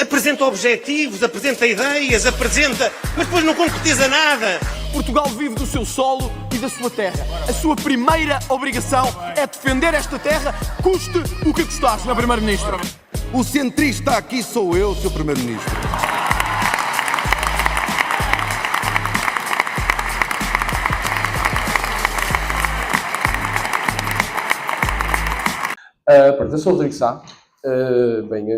Apresenta objetivos, apresenta ideias, mas depois não concretiza nada. Portugal vive do seu solo e da sua terra. A sua primeira obrigação é defender esta terra, custe o que custar, Sr. Primeiro-Ministro. O centrista aqui sou eu, Sr. Primeiro-Ministro. Eu sou o Rodrigo Sá.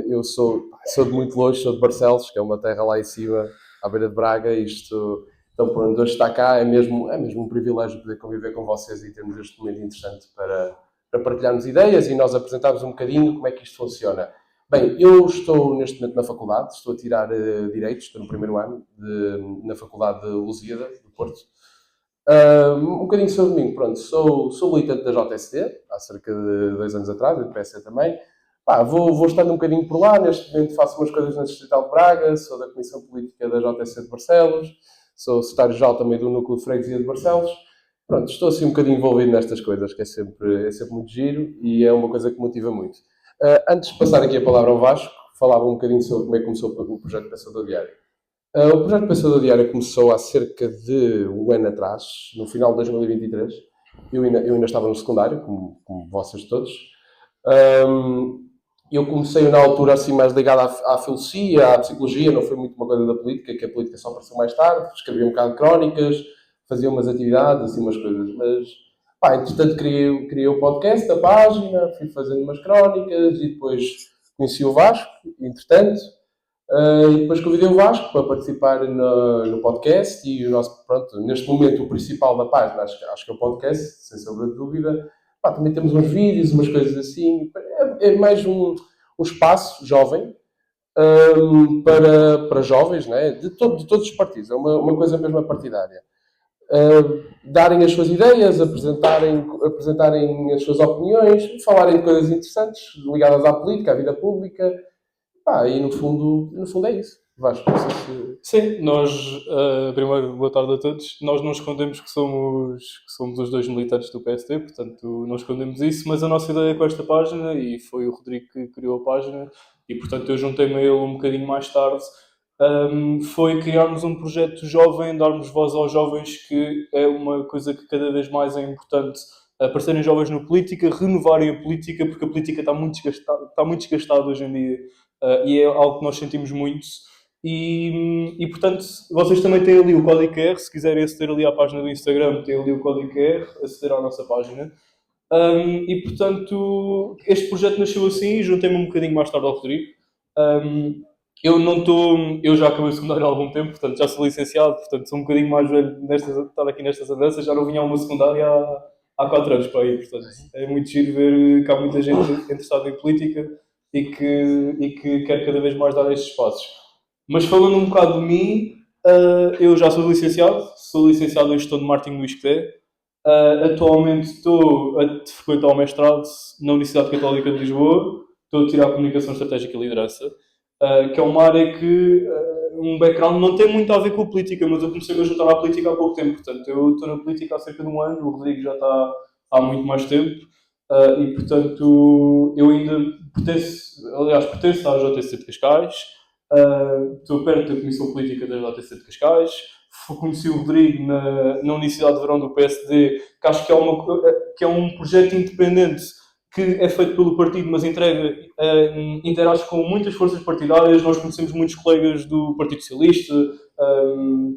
Eu sou de muito longe, sou de Barcelos, que é uma terra lá em cima, à beira de Braga. Então, pronto, hoje estar cá é mesmo um privilégio poder conviver com vocês e termos este momento interessante para partilharmos ideias e nós apresentarmos um bocadinho como é que isto funciona. Bem, eu estou neste momento na faculdade, estou a tirar Direito, estou no primeiro ano na Faculdade de Lusíada, do Porto. Um bocadinho sobre mim, pronto, sou militante da JSD, há cerca de 2 anos atrás, e do PSD também. Vou estando um bocadinho por lá, neste momento faço umas coisas na Distrital de Braga, sou da Comissão Política da JSD de Barcelos, sou secretário-geral também do Núcleo de Freguesia de Barcelos. Pronto, estou assim um bocadinho envolvido nestas coisas, que é sempre muito giro e é uma coisa que motiva muito. Antes de passar aqui a palavra ao Vasco, falava um bocadinho sobre como é que começou o projeto Pensador Diário. O projeto Pensador Diário começou há cerca de um ano atrás, no final de 2023. Eu ainda estava no secundário, como vocês todos. Eu comecei na altura assim mais ligado à filosofia, à psicologia, não foi muito uma coisa da política, que a política só apareceu mais tarde. Escrevia um bocado de crónicas, fazia umas atividades, assim umas coisas. Mas, entretanto, criei o podcast, a página, fui fazendo umas crónicas e depois conheci o Vasco, entretanto. E depois convidei o Vasco para participar no podcast e o nosso, pronto, neste momento o principal da página, acho que é o podcast, sem sombra de dúvida. Também temos uns vídeos, umas coisas assim. É mais um espaço jovem para jovens, né? de todos os partidos. É uma coisa mesmo partidária. Darem as suas ideias, apresentarem as suas opiniões, falarem de coisas interessantes ligadas à política, à vida pública. E no fundo é isso. Vasco, não sei se... Sim, nós, primeiro, boa tarde a todos. Nós não escondemos que somos os 2 militantes do PSD, portanto, não escondemos isso, mas a nossa ideia com esta página, e foi o Rodrigo que criou a página, e portanto eu juntei-me a ele um bocadinho mais tarde, foi criarmos um projeto jovem, darmos voz aos jovens, que é uma coisa que cada vez mais é importante, aparecerem jovens na política, renovarem a política, porque a política está muito desgastada hoje em dia, e é algo que nós sentimos muito. E portanto, vocês também têm ali o código QR, se quiserem aceder ali à página do Instagram, têm ali o código QR, aceder à nossa página. E portanto, este projeto nasceu assim, juntei-me um bocadinho mais tarde ao Rodrigo. Eu já acabei o secundário há algum tempo, portanto já sou licenciado, portanto sou um bocadinho mais velho estar aqui nestas andanças, já não vinha a uma secundária há 4 anos para aí, portanto é muito giro ver que há muita gente interessada em política e que quer cada vez mais dar estes passos. Mas falando um bocado de mim, eu já sou licenciado em Gestão de Marketing do ISCTE. Atualmente estou a frequentar o mestrado na Universidade Católica de Lisboa, estou a tirar Comunicação Estratégica e Liderança, que é uma área que, um background não tem muito a ver com a política, mas eu comecei a juntar à política há pouco tempo, portanto eu estou na política há cerca de um ano, o Rodrigo já está há muito mais tempo, e portanto eu ainda pertenço à JSC de Cascais. Estou perto da Comissão Política da JSC de Cascais. Conheci o Rodrigo na Universidade de Verão do PSD, que acho que é um projeto independente que é feito pelo partido, mas interage com muitas forças partidárias. Nós conhecemos muitos colegas do Partido Socialista,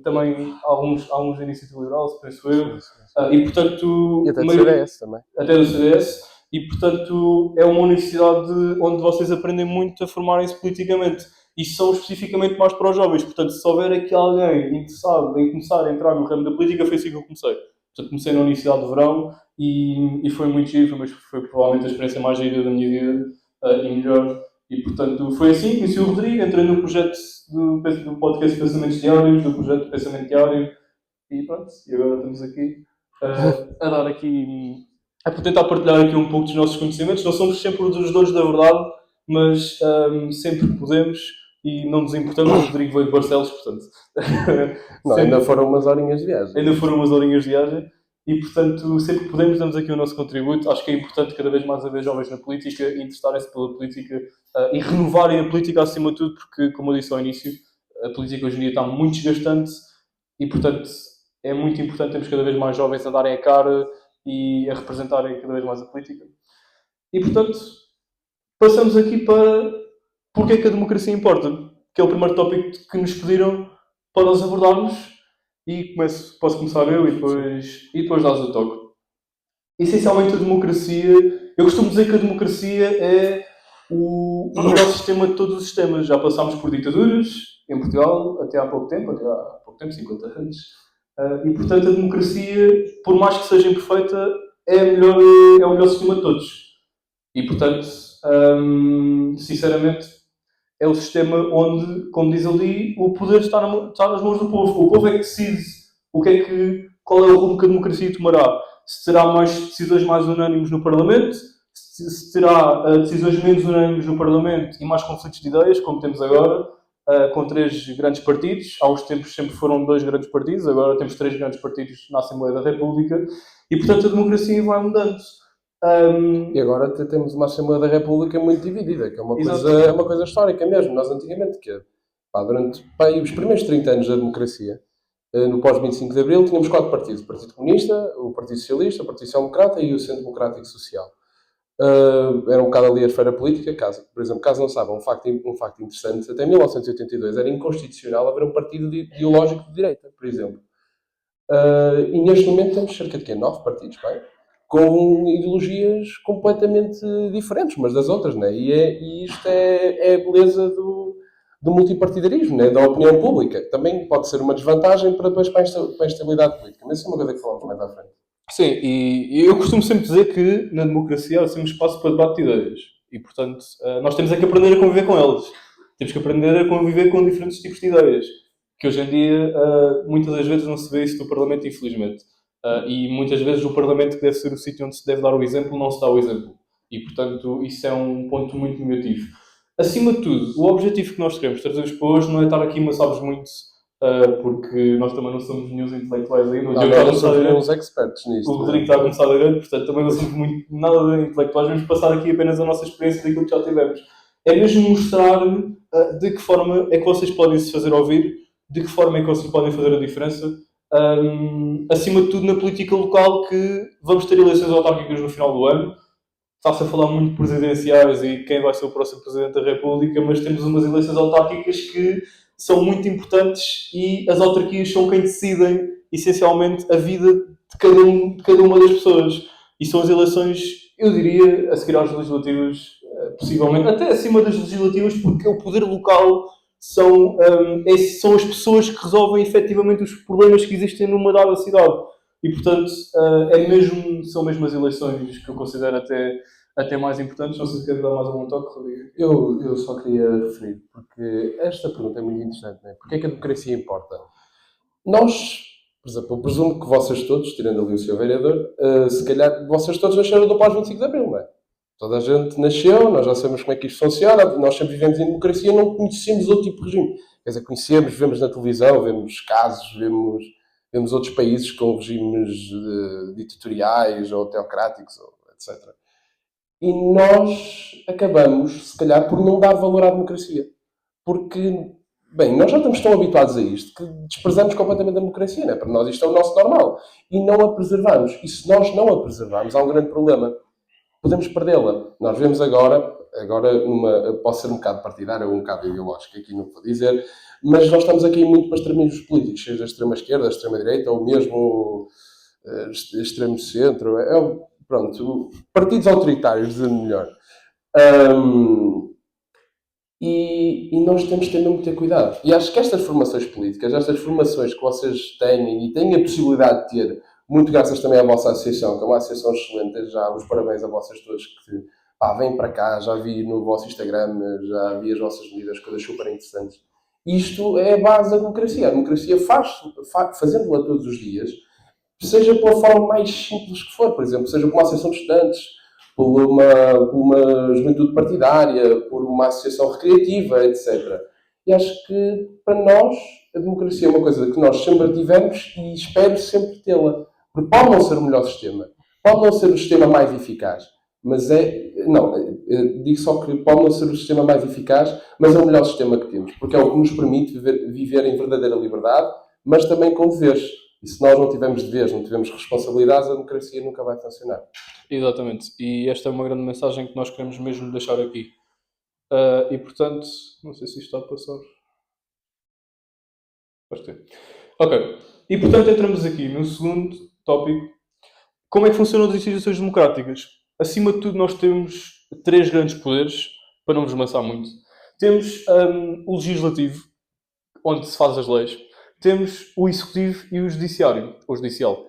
também alguns da Iniciativa Liberal, se penso eu, e portanto... E até do CDS também. Até do CDS. E portanto é uma universidade onde vocês aprendem muito a formarem-se politicamente. E são especificamente mais para os jovens. Portanto, se houver aqui alguém interessado em começar a entrar no ramo da política, foi assim que eu comecei. Portanto, comecei na Universidade de Verão e foi muito giro, mas foi provavelmente a experiência mais gira da minha vida e melhor. E, portanto, foi assim. Conheci o Rodrigo, entrei no projeto do podcast Pensamentos Diários, do projeto de Pensamento Diário. E pronto, e agora estamos aqui a dar aqui... a tentar partilhar aqui um pouco dos nossos conhecimentos. Não somos sempre os donos da verdade, mas sempre que podemos e não nos importamos. O Rodrigo veio de Barcelos, portanto... Não, ainda foram umas horinhas de viagem. Ainda foram umas horinhas de viagem e, portanto, sempre que podemos damos aqui o nosso contributo. Acho que é importante cada vez mais haver jovens na política, interessarem-se pela política e renovarem a política acima de tudo, porque, como eu disse ao início, a política hoje em dia está muito desgastante e, portanto, é muito importante termos cada vez mais jovens a darem a cara e a representarem cada vez mais a política. E, portanto, passamos aqui para porque é que a democracia importa, que é o primeiro tópico que nos pediram para nós abordarmos. E posso começar eu e depois dás o toque. Essencialmente a democracia, eu costumo dizer que a democracia é o melhor sistema de todos os sistemas. Já passámos por ditaduras em Portugal até há pouco tempo, 50 anos. E portanto a democracia, por mais que seja imperfeita, é o melhor sistema de todos. E portanto, sinceramente, é o sistema onde, como diz ali, o poder está nas mãos do povo. O povo é que decide qual é o rumo que a democracia tomará. Se terá decisões mais unânimes no Parlamento, se terá decisões menos unânimes no Parlamento e mais conflitos de ideias, como temos agora, com 3 grandes partidos. Há uns tempos sempre foram 2 grandes partidos, agora temos 3 grandes partidos na Assembleia da República e, portanto, a democracia vai mudando. E agora temos uma Assembleia da República muito dividida, que é uma coisa histórica mesmo. Nós antigamente, durante os primeiros 30 anos da democracia, no pós-25 de Abril, tínhamos 4 partidos. O Partido Comunista, o Partido Socialista, o Partido Social Democrata e o Centro Democrático Social. Era um bocado ali a esfera política. Por exemplo, caso não saibam, um facto interessante, até 1982 era inconstitucional haver um partido ideológico de direita, por exemplo. E neste momento temos cerca de 9 partidos, bem? Com ideologias completamente diferentes umas das outras, né? E isto é a beleza do multipartidarismo, né? Da opinião pública. Também pode ser uma desvantagem para a instabilidade política, mas isso é uma coisa que falamos mais à frente. Sim, e eu costumo sempre dizer que na democracia há sempre um espaço para debate de ideias e, portanto, nós temos que aprender a conviver com elas. Temos que aprender a conviver com diferentes tipos de ideias, que hoje em dia, muitas das vezes, não se vê isso no Parlamento, infelizmente. E muitas vezes o Parlamento, que deve ser o sítio onde se deve dar o exemplo, não se dá o exemplo. E, portanto, isso é um ponto muito negativo. Acima de tudo, o objetivo que nós queremos trazer para hoje não é estar aqui, mas sabes muito, porque nós também não somos nenhum intelectuais ainda. Nós somos nenhum expertos nisto. O Rodrigo está a começar a grande, portanto, também não somos nada de intelectuais. Vamos passar aqui apenas a nossa experiência daquilo que já tivemos. É mesmo mostrar de que forma é que vocês podem se fazer ouvir, de que forma é que vocês podem fazer a diferença. Acima de tudo na política local, que vamos ter eleições autárquicas no final do ano. Está-se a falar muito de presidenciais e quem vai ser o próximo Presidente da República, mas temos umas eleições autárquicas que são muito importantes e as autarquias são quem decidem, essencialmente, a vida de cada uma das pessoas. E são as eleições, eu diria, a seguir às legislativas, possivelmente, até acima das legislativas, porque o poder local são as pessoas que resolvem efetivamente os problemas que existem numa dada cidade. E, portanto, são mesmo as eleições que eu considero até mais importantes. Não sei se queres dar mais algum toque, Rodrigo. Eu só queria referir, porque esta pergunta é muito interessante, não é? Porquê é que a democracia importa? Nós, por exemplo, eu presumo que vocês todos, tirando ali o seu vereador, se calhar vocês todos nasceram do pós-25 de Abril, não é? Toda a gente nasceu, nós já sabemos como é que isto funciona, nós sempre vivemos em democracia, não conhecemos outro tipo de regime. Quer dizer, conhecemos, vemos na televisão, vemos casos, vemos outros países com regimes ditatoriais ou teocráticos, etc. E nós acabamos, se calhar, por não dar valor à democracia. Porque, bem, nós já estamos tão habituados a isto que desprezamos completamente a democracia, não é? Para nós isto é o nosso normal. E não a preservamos. E se nós não a preservarmos, há um grande problema. Podemos perdê-la. Nós vemos agora posso ser um bocado partidário ou um bocado ideológico, aqui não vou dizer, mas nós estamos aqui muito para extremismos políticos, seja a extrema-esquerda, a extrema-direita ou mesmo extremo-centro. Pronto, partidos autoritários, dizendo melhor. E nós temos de ter mesmo ter cuidado. E acho que estas formações políticas, estas formações que vocês têm e têm a possibilidade de ter, muito graças também à vossa associação, que é uma associação excelente, já os parabéns a vocês todos que vêm para cá, já vi no vosso Instagram, já vi as vossas medidas, coisas super interessantes. Isto é a base da democracia. A democracia fazendo-la todos os dias, seja pela forma mais simples que for, por exemplo, seja por uma associação de estudantes, por uma juventude partidária, por uma associação recreativa, etc. E acho que, para nós, a democracia é uma coisa que nós sempre tivemos e espero sempre tê-la. Porque pode não ser o melhor sistema, pode não ser o sistema mais eficaz, mas digo só que pode não ser o sistema mais eficaz, mas é o melhor sistema que temos, porque é o que nos permite viver em verdadeira liberdade, mas também com deveres. E se nós não tivermos deveres, não tivermos responsabilidades, a democracia nunca vai funcionar. Exatamente. E esta é uma grande mensagem que nós queremos mesmo deixar aqui. E portanto, não sei se isto está a passar. Acho que sim. Ok. E portanto entramos aqui no segundo tópico. Como é que funcionam as instituições democráticas? Acima de tudo nós temos 3 grandes poderes, para não vos maçar muito. Temos o legislativo, onde se faz as leis. Temos o executivo e o judiciário, ou judicial.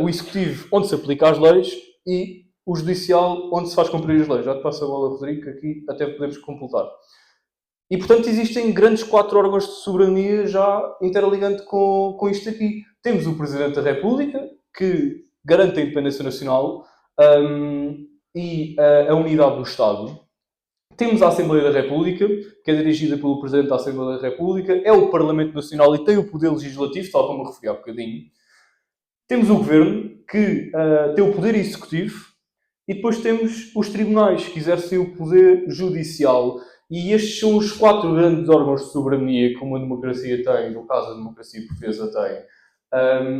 O executivo, onde se aplica as leis, e o judicial, onde se faz cumprir as leis. Já te passo a bola, Rodrigo, que aqui até podemos completar. E, portanto, existem grandes 4 órgãos de soberania já interligando com isto aqui. Temos o Presidente da República, que garante a independência nacional e a unidade do Estado. Temos a Assembleia da República, que é dirigida pelo Presidente da Assembleia da República. É o Parlamento Nacional e tem o poder legislativo, tal como eu referi há bocadinho. Temos o Governo, que tem o poder executivo. E depois temos os tribunais, que exercem o poder judicial. E estes são os 4 grandes órgãos de soberania que uma democracia tem, no caso a democracia portuguesa tem.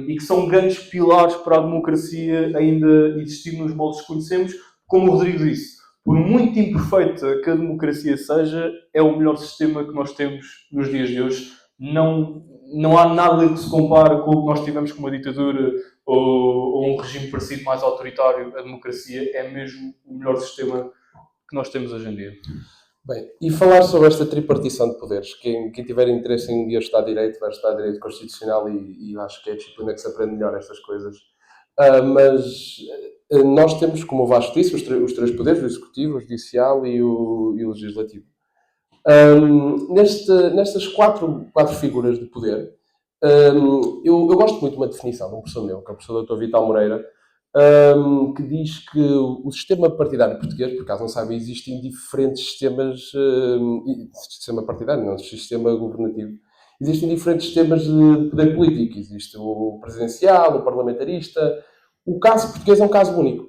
E que são grandes pilares para a democracia ainda existir nos moldes que conhecemos. Como o Rodrigo disse, por muito imperfeita que a democracia seja, é o melhor sistema que nós temos nos dias de hoje. Não há nada que se compare com o que nós tivemos com uma ditadura ou um regime parecido mais autoritário. A democracia é mesmo o melhor sistema que nós temos hoje em dia. Bem, e falar sobre esta tripartição de poderes. Quem tiver interesse em um dia estudar Direito, vai estudar Direito Constitucional e acho que é a disciplina que se aprende melhor estas coisas. Mas nós temos, como o Vasco disse, os 3 poderes, o Executivo, o Judicial e o Legislativo. Nestas 4 figuras de poder, eu gosto muito de uma definição de um professor meu, que é o professor Dr. Vital Moreira, que diz que o sistema partidário português, por acaso não sabem, existem diferentes sistemas, sistema partidário, não, sistema governativo, existem diferentes sistemas de poder político. Existe o presidencial, o parlamentarista. O caso português é um caso único,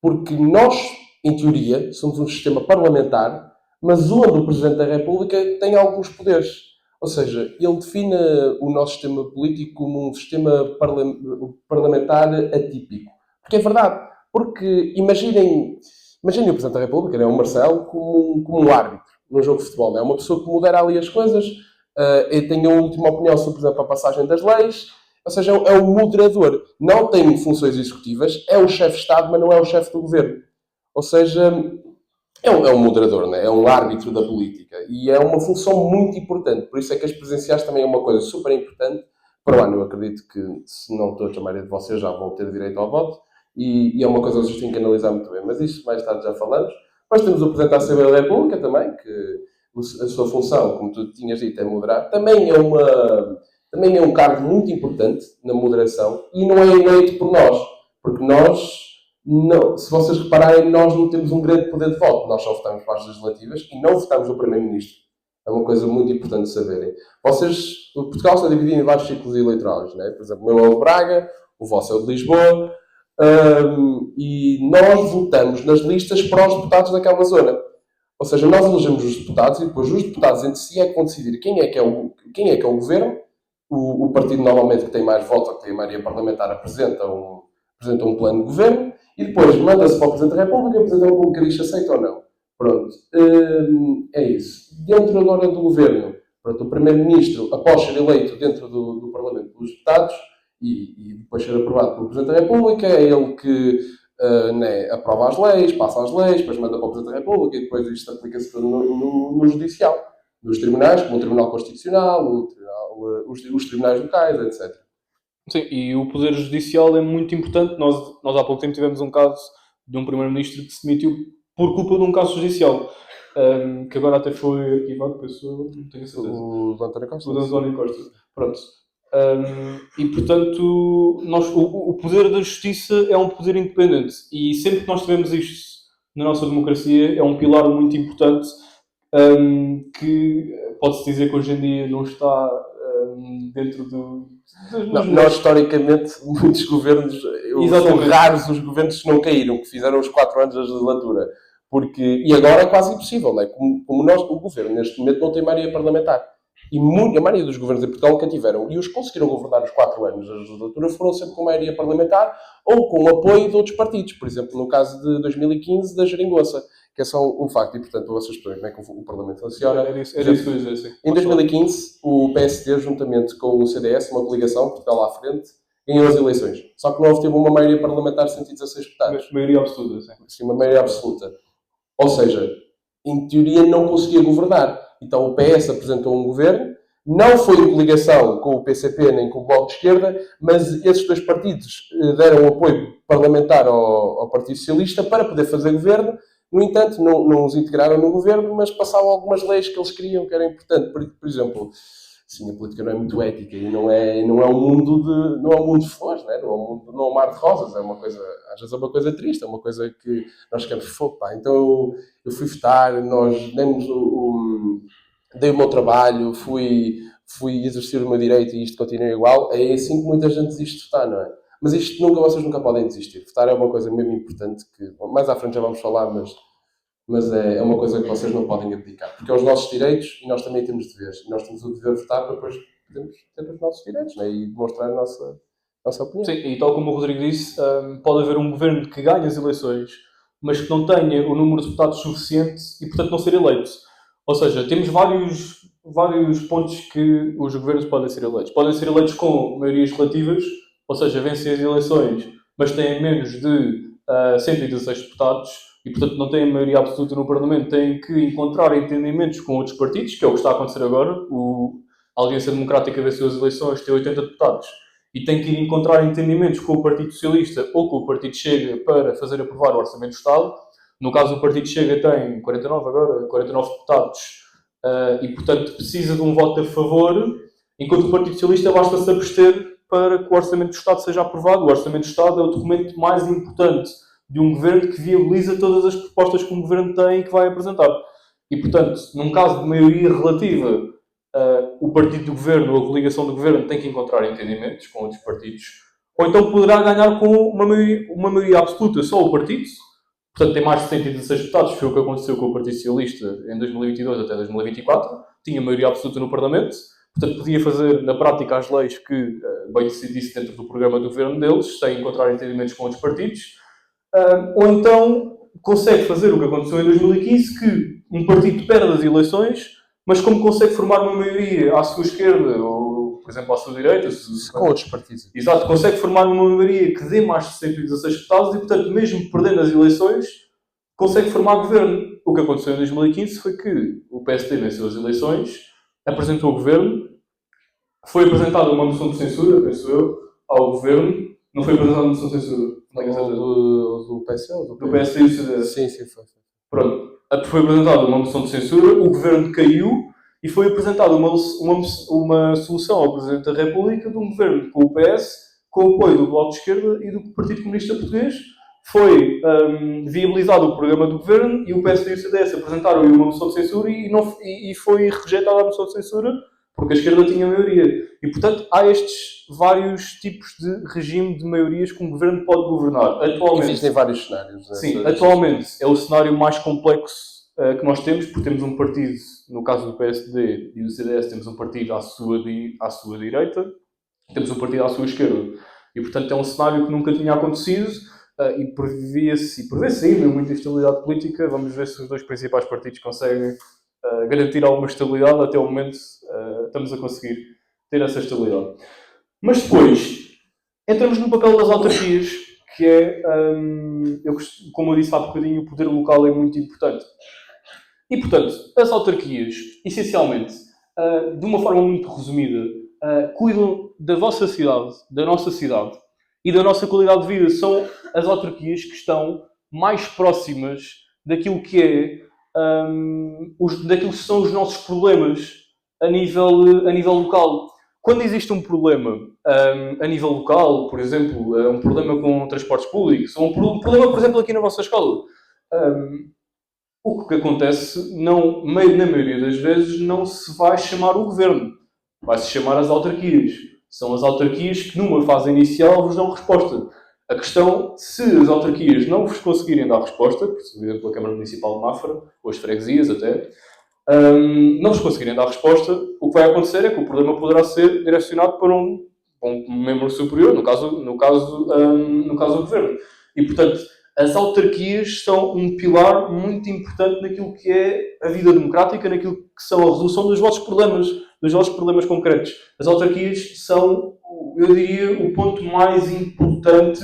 porque nós, em teoria, somos um sistema parlamentar, mas onde o Presidente da República tem alguns poderes. Ou seja, ele define o nosso sistema político como um sistema parlamentar atípico. Porque é verdade. Porque imaginem o Presidente da República, né, o Marcelo, como um árbitro num jogo de futebol. É uma pessoa que modera ali as coisas, tem a última opinião sobre, por exemplo, a passagem das leis. Ou seja, é o moderador. Não tem funções executivas, é o chefe de Estado, mas não é o chefe do governo. Ou seja, é um moderador, né? É um árbitro da política. E é uma função muito importante. Por isso é que as presidenciais também é uma coisa super importante. Para o ano, eu acredito que, se não todos, a maioria de vocês já vão ter direito ao voto. E é uma coisa que vocês têm que analisar muito bem. Mas isso mais tarde já falamos. Depois temos o Presidente da Assembleia da República também, que a sua função, como tu tinhas dito, é moderar. Também é um cargo muito importante na moderação. E não é eleito por nós. Porque nós... Não, se vocês repararem, nós não temos um grande poder de voto. Nós só votamos para as legislativas e não votamos no Primeiro-Ministro. É uma coisa muito importante de saberem. Portugal está dividido em vários ciclos eleitorais, né? Por exemplo, o meu é o de Braga, o vosso é o de Lisboa, e nós votamos nas listas para os deputados daquela zona. Ou seja, nós elegemos os deputados e depois os deputados entre si é que vão decidir quem é que é o governo. O partido normalmente que tem mais votos ou que tem a maioria parlamentar apresenta um plano de governo. E depois manda-se para o Presidente da República e o Presidente da República diz se aceita ou não. Pronto. É isso. Dentro agora do Governo, pronto, o Primeiro-Ministro, após ser eleito dentro do Parlamento pelos deputados e depois ser aprovado pelo Presidente da República, é ele que aprova as leis, passa as leis, depois manda para o Presidente da República e depois isto aplica-se tudo no Judicial. Nos tribunais, como o Tribunal Constitucional, os tribunais locais, etc. Sim, e o Poder Judicial é muito importante. Nós há pouco tempo tivemos um caso de um Primeiro-Ministro que se demitiu por culpa de um caso judicial, que agora até foi arquivado, pessoa, não tenho certeza. O de António Costa. O de António Costa. Pronto. E, portanto, o poder da justiça é um poder independente. E sempre que nós tivemos isto na nossa democracia, é um pilar muito importante que pode-se dizer que hoje em dia não está dentro Nós, historicamente, muitos governos, são raros os governos que não caíram, que fizeram os 4 anos da legislatura. E agora é quase impossível, não é? Como o governo, neste momento, não tem maioria parlamentar. E a maioria dos governos em Portugal que tiveram, e os que conseguiram governar os 4 anos da legislatura, foram sempre com maioria parlamentar ou com o apoio de outros partidos. Por exemplo, no caso de 2015, da Geringonça, que é só um facto. E, portanto, vocês percebem como é que o Parlamento funciona. Era isso que eu ia dizer, sim. Em 2015, o PSD, juntamente com o CDS, uma coligação, Portugal à frente, ganhou as eleições. Só que não obteve uma maioria parlamentar de 116 deputados. Maioria absoluta, sim. Sim, uma maioria absoluta. Ou seja, em teoria não conseguia governar. Então o PS apresentou um governo, não foi em coligação com o PCP nem com o Bloco de Esquerda, mas esses 2 partidos deram apoio parlamentar ao Partido Socialista para poder fazer governo. No entanto, não os integraram no governo, mas passavam algumas leis que eles queriam, que era importante. Por exemplo, sim, a política não é muito ética e não é um mundo de flores, não é um mar de rosas. É uma coisa, às vezes é uma coisa triste, é uma coisa que nós queremos fogo, pá. Então eu fui votar, nós dei o meu trabalho, fui exercer o meu direito e isto continua igual. É assim que muita gente desiste de votar, não é? Mas vocês nunca podem desistir. Votar é uma coisa mesmo importante que, mais à frente já vamos falar, mas é uma coisa que vocês não podem abdicar. Porque é os nossos direitos e nós também temos deveres. E nós temos o dever de votar para depois podermos ter os nossos direitos, não é? E demonstrar a nossa opinião. Sim, e tal como o Rodrigo disse, pode haver um governo que ganhe as eleições, mas que não tenha o número de deputados suficiente e, portanto, não ser eleito. Ou seja, temos vários pontos que os governos podem ser eleitos. Podem ser eleitos com maiorias relativas, ou seja, vencem as eleições, mas têm menos de 116 deputados e, portanto, não têm maioria absoluta no Parlamento. Têm que encontrar entendimentos com outros partidos, que é o que está a acontecer agora. A Aliança Democrática venceu as eleições, tem 80 deputados, e tem que ir encontrar entendimentos com o Partido Socialista ou com o Partido Chega para fazer aprovar o Orçamento do Estado. No caso, o Partido Chega tem 49 deputados, e, portanto, precisa de um voto a favor, enquanto o Partido Socialista basta-se abster para que o Orçamento do Estado seja aprovado. O Orçamento do Estado é o documento mais importante de um governo que viabiliza todas as propostas que um governo tem e que vai apresentar. E, portanto, num caso de maioria relativa, o partido do governo ou a coligação do governo tem que encontrar entendimentos com outros partidos, ou então poderá ganhar com uma maioria absoluta só o partido. Portanto, tem mais de 116 deputados, foi o que aconteceu com o Partido Socialista em 2022 até 2024. Tinha maioria absoluta no Parlamento, portanto, podia fazer na prática as leis que bem decidisse dentro do programa do governo deles, sem encontrar entendimentos com outros partidos. Ou então consegue fazer o que aconteceu em 2015, que um partido perde as eleições, mas como consegue formar uma maioria à sua esquerda, ou, por exemplo, à sua direita... Com outros partidos. Exato, consegue formar uma maioria que dê mais de 116 deputados e, portanto, mesmo perdendo as eleições, consegue formar governo. O que aconteceu em 2015 foi que o PSD venceu as eleições, apresentou o governo, foi apresentada uma moção de censura, penso eu, ao governo. Não foi apresentada uma moção de censura? Do PSD ou do PSD e do CDS? Sim, foi. Pronto. Foi apresentada uma moção de censura, o governo caiu e foi apresentada uma solução ao Presidente da República de um governo com o PS, com o apoio do Bloco de Esquerda e do Partido Comunista Português. Foi viabilizado o programa do governo e o PSD e o CDS apresentaram uma moção de censura e foi rejeitada a moção de censura porque a esquerda tinha maioria. E, portanto, há estes vários tipos de regime de maiorias que um governo pode governar. Atualmente, existem vários cenários. Sim, atualmente é o cenário mais complexo que nós temos, porque temos um partido, no caso do PSD e do CDS, temos um partido à sua direita, temos um partido à sua esquerda. E, portanto, é um cenário que nunca tinha acontecido e prevê-se ainda muita instabilidade política. Vamos ver se os 2 principais partidos conseguem garantir alguma estabilidade. Até o momento estamos a conseguir ter essa estabilidade. Mas depois, entramos no papel das autarquias, que é, como eu disse há bocadinho, o poder local é muito importante. E, portanto, as autarquias, essencialmente, de uma forma muito resumida, cuidam da vossa cidade, da nossa cidade e da nossa qualidade de vida. São as autarquias que estão mais próximas daquilo que é daquilo que são os nossos problemas a nível local. Quando existe um problema a nível local, por exemplo, um problema com transportes públicos, ou um problema, por exemplo, aqui na vossa escola, o que acontece, na maioria das vezes, não se vai chamar o governo. vai-se chamar as autarquias. São as autarquias que numa fase inicial vos dão resposta. A questão, se as autarquias não vos conseguirem dar resposta, por exemplo, a Câmara Municipal de Mafra, ou as freguesias até, não vos conseguirem dar resposta, o que vai acontecer é que o problema poderá ser direcionado para um membro superior, no caso o Governo. E, portanto, as autarquias são um pilar muito importante naquilo que é a vida democrática, naquilo que são a resolução dos vossos problemas concretos. As autarquias são, eu diria, o ponto mais importante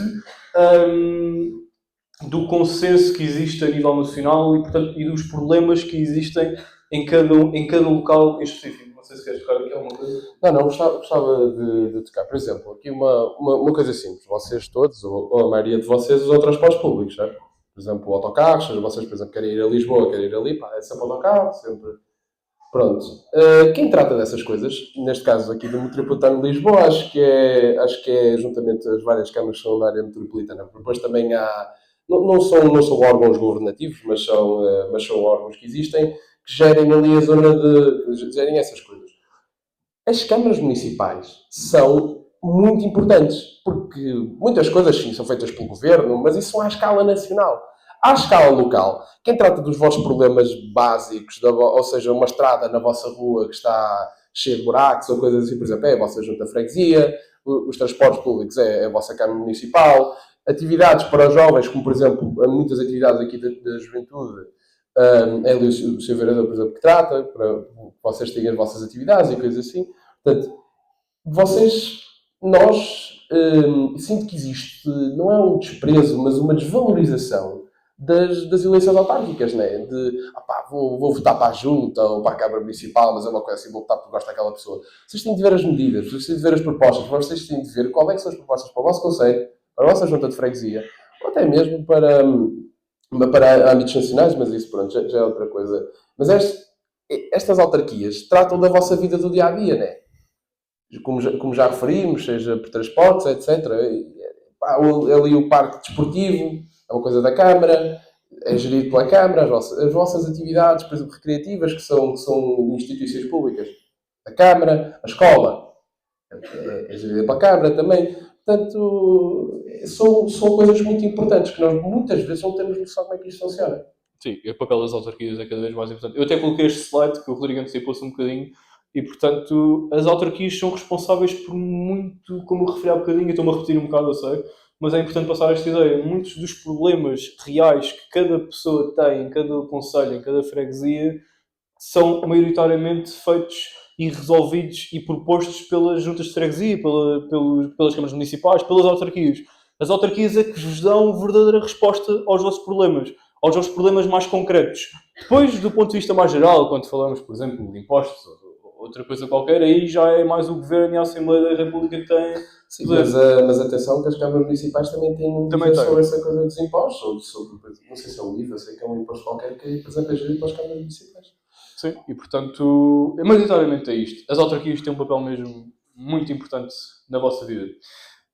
do consenso que existe a nível nacional e, portanto, e dos problemas que existem em cada local em específico. Não sei se queres tocar aqui alguma coisa. Não, gostava de tocar. Por exemplo, aqui uma coisa simples. Vocês todos, ou a maioria de vocês, usam transportes públicos, certo? Por exemplo, autocarros. Se vocês, por exemplo, querem ir a Lisboa, querem ir ali, é sempre autocarro, sempre... Pronto. Quem trata dessas coisas, neste caso aqui do Metropolitano de Lisboa, acho que é juntamente as várias câmaras que são da área metropolitana. Depois também há... Não são órgãos governativos, mas são órgãos que existem, que gerem ali a zona que gerem essas coisas. As câmaras municipais são muito importantes, porque muitas coisas, sim, são feitas pelo governo, mas isso são à escala nacional. À escala local, quem trata dos vossos problemas básicos, ou seja, uma estrada na vossa rua que está cheia de buracos ou coisas assim, por exemplo, é a vossa junta de freguesia, os transportes públicos é a vossa Câmara Municipal, atividades para os jovens, como por exemplo, muitas atividades aqui da juventude, é ali o seu vereador, por exemplo, que trata, para vocês terem as vossas atividades e coisas assim. Portanto, sinto que existe, não é um desprezo, mas uma desvalorização das eleições autárquicas, né? Vou votar para a junta ou para a Câmara Municipal, mas é uma coisa assim, vou votar porque gosto daquela pessoa. Vocês têm de ver as medidas, vocês têm de ver as propostas, vocês têm de ver qual é que são as propostas para o vosso conselho, para a vossa junta de freguesia, ou até mesmo para âmbitos nacionais, mas isso, pronto, já é outra coisa. Mas estas autarquias tratam da vossa vida do dia-a-dia, né? Como já referimos, seja por transportes, etc. Ali o parque desportivo é uma coisa da Câmara, é gerido pela Câmara, as vossas atividades, por exemplo, recreativas, que são instituições públicas da Câmara, a escola é gerida pela Câmara também. Portanto, são coisas muito importantes que nós muitas vezes não temos noção como é que isto funciona. Sim, o papel das autarquias é cada vez mais importante. Eu até coloquei este slide que o Rodrigo antecipou-se um bocadinho e, portanto, as autarquias são responsáveis por muito, como eu referi há bocadinho, estou-me a repetir um bocado, eu sei, mas é importante passar esta ideia. Muitos dos problemas reais que cada pessoa tem, em cada concelho, em cada freguesia, são maioritariamente feitos e resolvidos e propostos pelas juntas de freguesia, pelas câmaras municipais, pelas autarquias. As autarquias é que vos dão verdadeira resposta aos vossos problemas mais concretos. Depois, do ponto de vista mais geral, quando falamos, por exemplo, de impostos ou outra coisa qualquer, aí já é mais o Governo e a Assembleia da República que têm. Sim, mas atenção que as câmaras municipais também têm sobre essa coisa dos impostos, ou sobre, não sei se é o IVA, sei que é um imposto qualquer que, por exemplo, é gerido pelas câmaras municipais. Sim, e portanto, maioritariamente é isto. As autarquias têm um papel mesmo muito importante na vossa vida.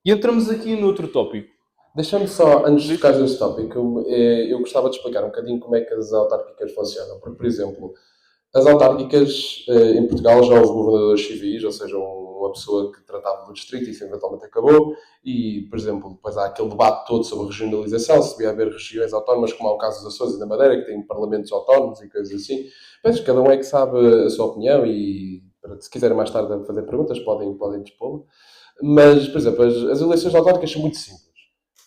E entramos aqui no outro tópico. Deixa-me só, antes de tocar neste tópico, eu gostava de explicar um bocadinho como é que as autárquicas funcionam. Porque, por exemplo, as autárquicas, em Portugal já houve governadores civis, ou seja, uma pessoa que tratava do distrito e isso eventualmente acabou. E, por exemplo, depois há aquele debate todo sobre regionalização, se devia haver regiões autónomas, como há o caso dos Açores e da Madeira, que têm parlamentos autónomos e coisas assim. Mas cada um é que sabe a sua opinião e, se quiserem mais tarde fazer perguntas, podem dispô-la. Mas, por exemplo, as eleições autárquicas são muito simples.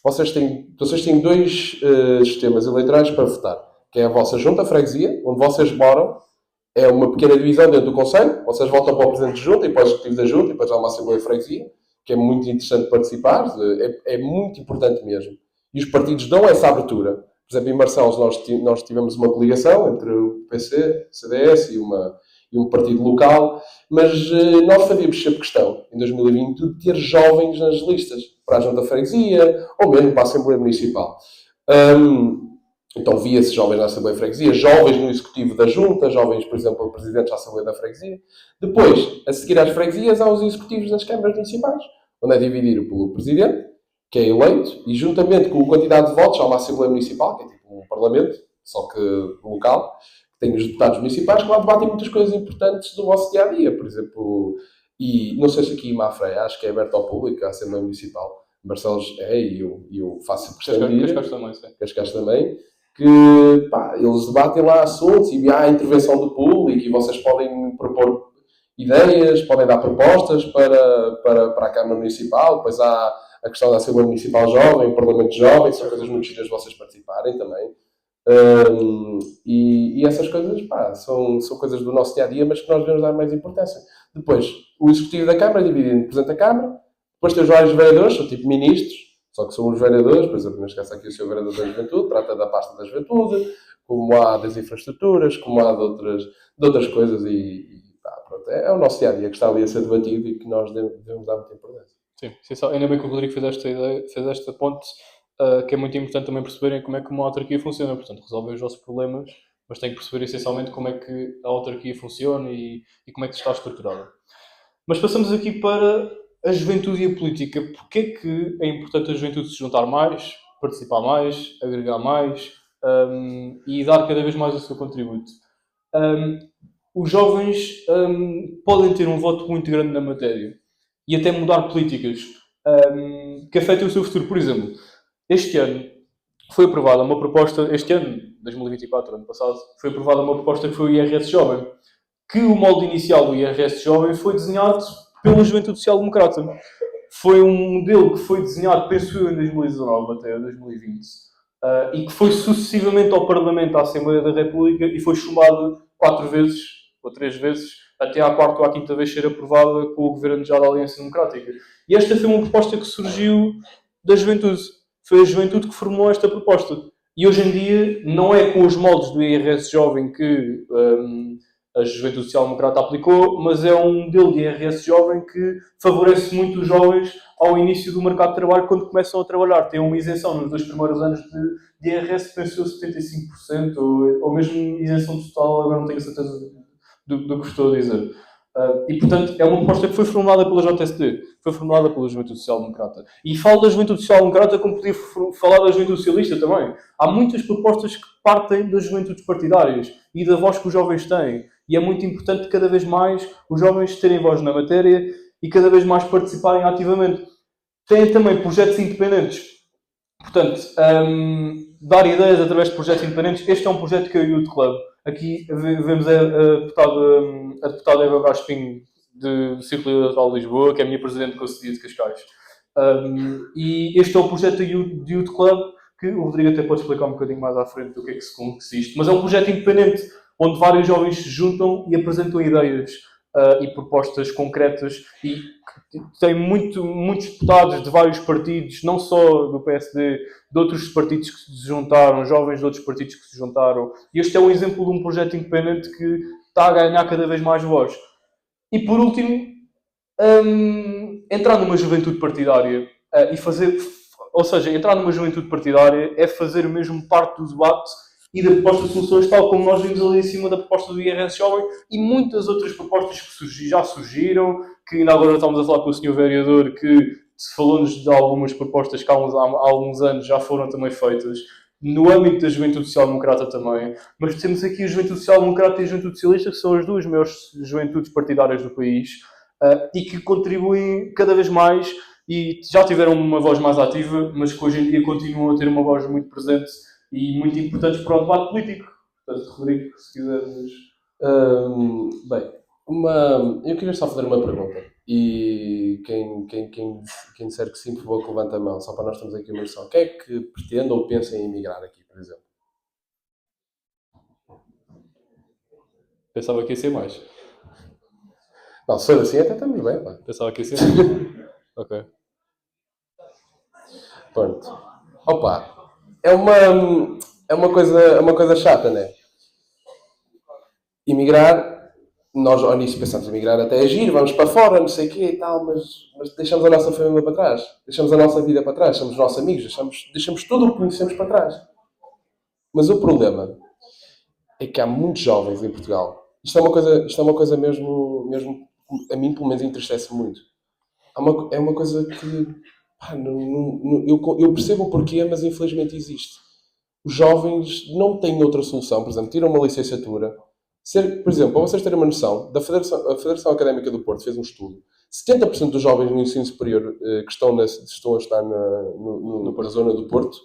Vocês têm dois sistemas eleitorais para votar, que é a vossa junta, a freguesia, onde vocês moram, é uma pequena divisão dentro do concelho, vocês votam para o presidente de junta e para o executivo da junta e depois há uma assembleia de freguesia, que é muito interessante participar, é muito importante mesmo. E os partidos dão essa abertura. Por exemplo, em Marcelos nós tivemos uma coligação entre o PC, o CDS e um partido local, mas nós fazíamos sempre questão, em 2020, de ter jovens nas listas, para a junta de freguesia, ou mesmo para a Assembleia Municipal. Então via-se jovens na Assembleia de Freguesia, jovens no Executivo da Junta, jovens, por exemplo, presidentes da Assembleia da Freguesia. Depois, a seguir às freguesias, há os executivos das câmaras municipais, onde é dividido pelo presidente, que é eleito, e juntamente com a quantidade de votos, há uma Assembleia Municipal, que é tipo um parlamento, só que local, que tem os deputados municipais, que lá debatem muitas coisas importantes do vosso dia-a-dia. Por exemplo, E não sei se aqui em Mafra, acho que é aberto ao público, a Assembleia Municipal. Barcelos é, e eu faço questão de ir. Cascais também, sim. Cascais também. Que pá, eles debatem lá assuntos e há a intervenção do público e vocês podem propor ideias, podem dar propostas para a Câmara Municipal. Depois há a questão da Assembleia Municipal Jovem, o Parlamento Jovem, são coisas muito giras de vocês participarem também. E essas coisas, pá, são coisas do nosso dia-a-dia, mas que nós devemos dar mais importância. Depois, o Executivo da Câmara é dividido em Presidente da Câmara, depois tem os vários vereadores, são tipo ministros, só que são os vereadores, por exemplo, neste caso aqui o Sr. Vereador da Juventude, trata da pasta da Juventude, como há das infraestruturas, como há de outras coisas pá, pronto, é o nosso dia-a-dia que está ali a ser debatido e que nós devemos dar muita importância. Sim, ainda bem que o Rodrigo fez esta ideia, fez esta ponte, que é muito importante também perceberem como é que uma autarquia funciona. Portanto, resolver os vossos problemas, mas tem que perceber essencialmente como é que a autarquia funciona e como é que está estruturada. Mas passamos aqui para a juventude e a política. Porquê é que é importante a juventude se juntar mais, participar mais, agregar mais e dar cada vez mais o seu contributo? Os jovens podem ter um voto muito grande na matéria e até mudar políticas que afetem o seu futuro. Por exemplo, este ano foi aprovada uma proposta, este ano, 2024, ano passado, foi aprovada uma proposta que foi o IRS Jovem, que o molde inicial do IRS Jovem foi desenhado pela Juventude Social Democrata. Foi um modelo que foi desenhado, penso eu, em 2019 até 2020, e que foi sucessivamente ao Parlamento, à Assembleia da República, e foi chumbado 4 vezes, ou 3 vezes, até à 4ª ou à 5ª vez ser aprovada com o Governo já da Aliança Democrática. E esta foi uma proposta que surgiu da juventude. Foi a juventude que formulou esta proposta. E hoje em dia não é com os moldes do IRS Jovem que a Juventude Social Democrata aplicou, mas é um modelo de IRS Jovem que favorece muito os jovens ao início do mercado de trabalho, quando começam a trabalhar. Tem uma isenção nos 2 primeiros anos de IRS, pensou 75%, ou mesmo isenção total, agora não tenho certeza do que estou a dizer. E, portanto, é uma proposta que foi formulada pela JSD, foi formulada pela Juventude Social Democrata. E falo da Juventude Social Democrata como podia falar da Juventude Socialista também. Há muitas propostas que partem das juventudes partidárias e da voz que os jovens têm. E é muito importante cada vez mais os jovens terem voz na matéria e cada vez mais participarem ativamente. Têm também projetos independentes. Portanto, dar ideias através de projetos independentes. Este é um projeto que é o Youth Club. Aqui vemos a deputada Eva Brás Pinho, do Círculo Eleitoral de Lisboa, que é a minha presidente do Conselho de Cascais. E este é o projeto de Youth Club, que o Rodrigo até pode explicar um bocadinho mais à frente do que é que consiste. Mas é um projeto independente, onde vários jovens se juntam e apresentam ideias e propostas concretas, e tem muitos deputados de vários partidos, não só do PSD, de outros partidos que se juntaram, jovens de outros partidos que se juntaram. E este é um exemplo de um projeto independente que está a ganhar cada vez mais voz. E por último, entrar numa juventude partidária e fazer... Ou seja, entrar numa juventude partidária é fazer mesmo parte do debate e da proposta de soluções, tal como nós vimos ali em cima da proposta do IRS Jovem e muitas outras propostas que já surgiram, que ainda agora estamos a falar com o Sr. Vereador, que falou-nos de algumas propostas que há alguns anos já foram também feitas, no âmbito da Juventude Social Democrata também. Mas temos aqui a Juventude Social Democrata e a Juventude Socialista, que são as duas maiores juventudes partidárias do país, e que contribuem cada vez mais e já tiveram uma voz mais ativa, mas que hoje em dia continuam a ter uma voz muito presente e muito importantes para o debate político. Portanto, Rodrigo, se quiseres... Eu queria só fazer uma pergunta. E quem disser que sim, por favor, que levante a mão, só para nós termos aqui uma noção. Quem é que pretende ou pensa em emigrar aqui, por exemplo? Pensava que ia ser mais. Não, se for assim, até estamos bem, pá. Pensava que ia ser mais. Ok. Pronto. Opa, é uma coisa chata, né? Emigrar, nós ao início pensamos emigrar até agir, vamos para fora, não sei o quê e tal, mas deixamos a nossa família para trás, deixamos a nossa vida para trás, somos nossos amigos, deixamos tudo o que conhecemos para trás. Mas o problema é que há muitos jovens em Portugal. Isto é uma coisa mesmo a mim pelo menos entristece muito. É uma coisa que eu percebo o porquê, mas infelizmente existe. Os jovens não têm outra solução. Por exemplo, tiram uma licenciatura, Por exemplo, para vocês terem uma noção, a Federação Académica do Porto fez um estudo. 70% dos jovens no ensino superior que estão a estar na zona do Porto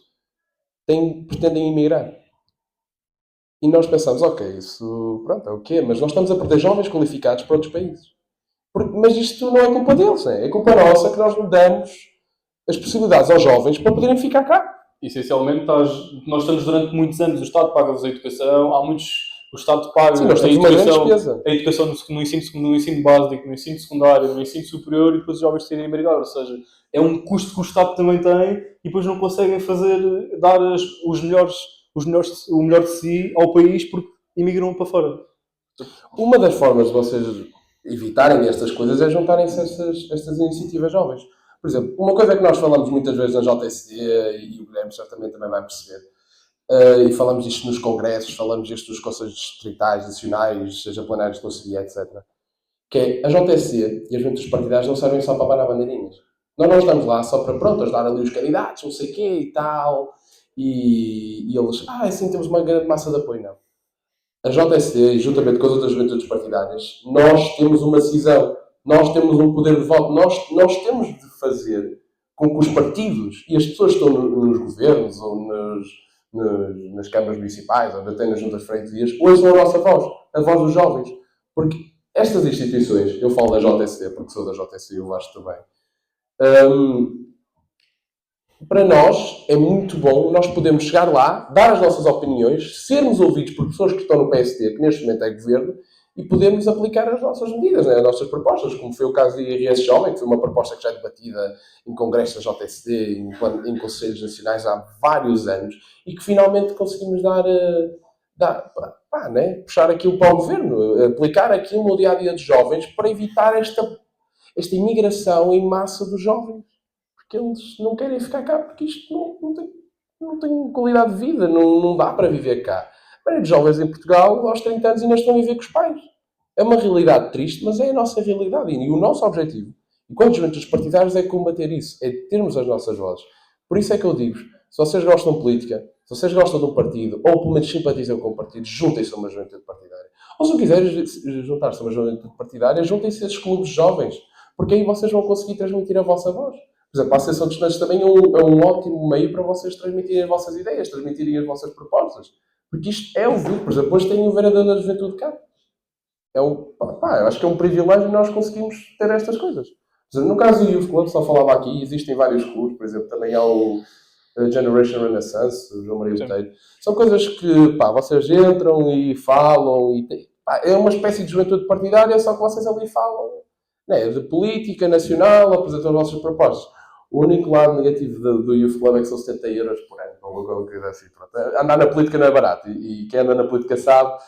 pretendem emigrar. E nós pensamos, ok, isso pronto, é o quê? Mas nós estamos a perder jovens qualificados para outros países. Mas isto não é culpa deles, é culpa nossa que nós não damos as possibilidades aos jovens para poderem ficar cá. Essencialmente, nós estamos durante muitos anos, o Estado paga-vos a educação, há muitos... O Estado paga Sim, nós temos uma grande despesa. A educação no ensino básico, no ensino secundário, no ensino superior, e depois os jovens terem a emigrar. Ou seja, é um custo que o Estado também tem e depois não conseguem dar o melhor de si ao país porque imigram para fora. Uma das formas de vocês evitarem estas coisas é juntarem-se a estas iniciativas jovens. Por exemplo, uma coisa que nós falamos muitas vezes na JSD, e o Guilherme certamente também vai perceber, e falamos disto nos congressos, falamos disto nos conselhos distritais, nacionais, seja plenários de conselho, etc. Que é, a JSD e as juventudes partidárias não servem só para abanar bandeirinhas. Nós não estamos lá só para, ajudar ali os candidatos, não sei o quê e tal, e eles, assim temos uma grande massa de apoio. Não. A JSD, juntamente com as outras juventudes partidárias, nós temos uma decisão, nós temos um poder de voto, nós temos de fazer com que os partidos e as pessoas que estão nos governos ou nas câmaras municipais, ou até nas juntas de freguesias, ouçam a nossa voz, a voz dos jovens. Porque estas instituições, eu falo da JSD, porque sou da JSD e o Vasco também, para nós é muito bom nós podermos chegar lá, dar as nossas opiniões, sermos ouvidos por pessoas que estão no PSD, que neste momento é governo, e podermos aplicar as nossas medidas, as nossas propostas, como foi o caso do IRS Jovem, que foi uma proposta que já é debatida em congressos da JSD, em conselhos nacionais há vários anos, e que finalmente conseguimos puxar aquilo para o governo, aplicar aquilo no dia-a-dia dos jovens para evitar esta imigração em massa dos jovens. Porque eles não querem ficar cá, porque isto não tem qualidade de vida, não dá para viver cá. A maioria dos jovens em Portugal, aos 30 anos, ainda estão a viver com os pais. É uma realidade triste, mas é a nossa realidade. E o nosso objetivo, enquanto juventudes partidários, é combater isso, é termos as nossas vozes. Por isso é que eu digo, se vocês gostam de política, se vocês gostam de um partido, ou pelo menos simpatizam com um partido, juntem-se a uma juventude partidária. Ou se não quiserem juntar-se a uma juventude partidária, juntem-se a esses clubes jovens, porque aí vocês vão conseguir transmitir a vossa voz. Por exemplo, a Associação de Estudantes também é um ótimo meio para vocês transmitirem as vossas ideias, transmitirem as vossas propostas. Porque isto é ouvir. Por exemplo, hoje tem o vereador da juventude cá. Eu acho que é um privilégio nós conseguimos ter estas coisas. Por exemplo, no caso do Youth Club, só falava aqui, existem vários clubes, por exemplo, também há o Generation Renaissance, o João Maria Botelho. São coisas que, vocês entram e falam, é uma espécie de juventude partidária, só que vocês ali falam, né, de política nacional, apresentam as vossas propostas. O único lado negativo do Youth Club é que são 70 euros por ano. Assim, andar na política não é barato. E quem anda na política sabe,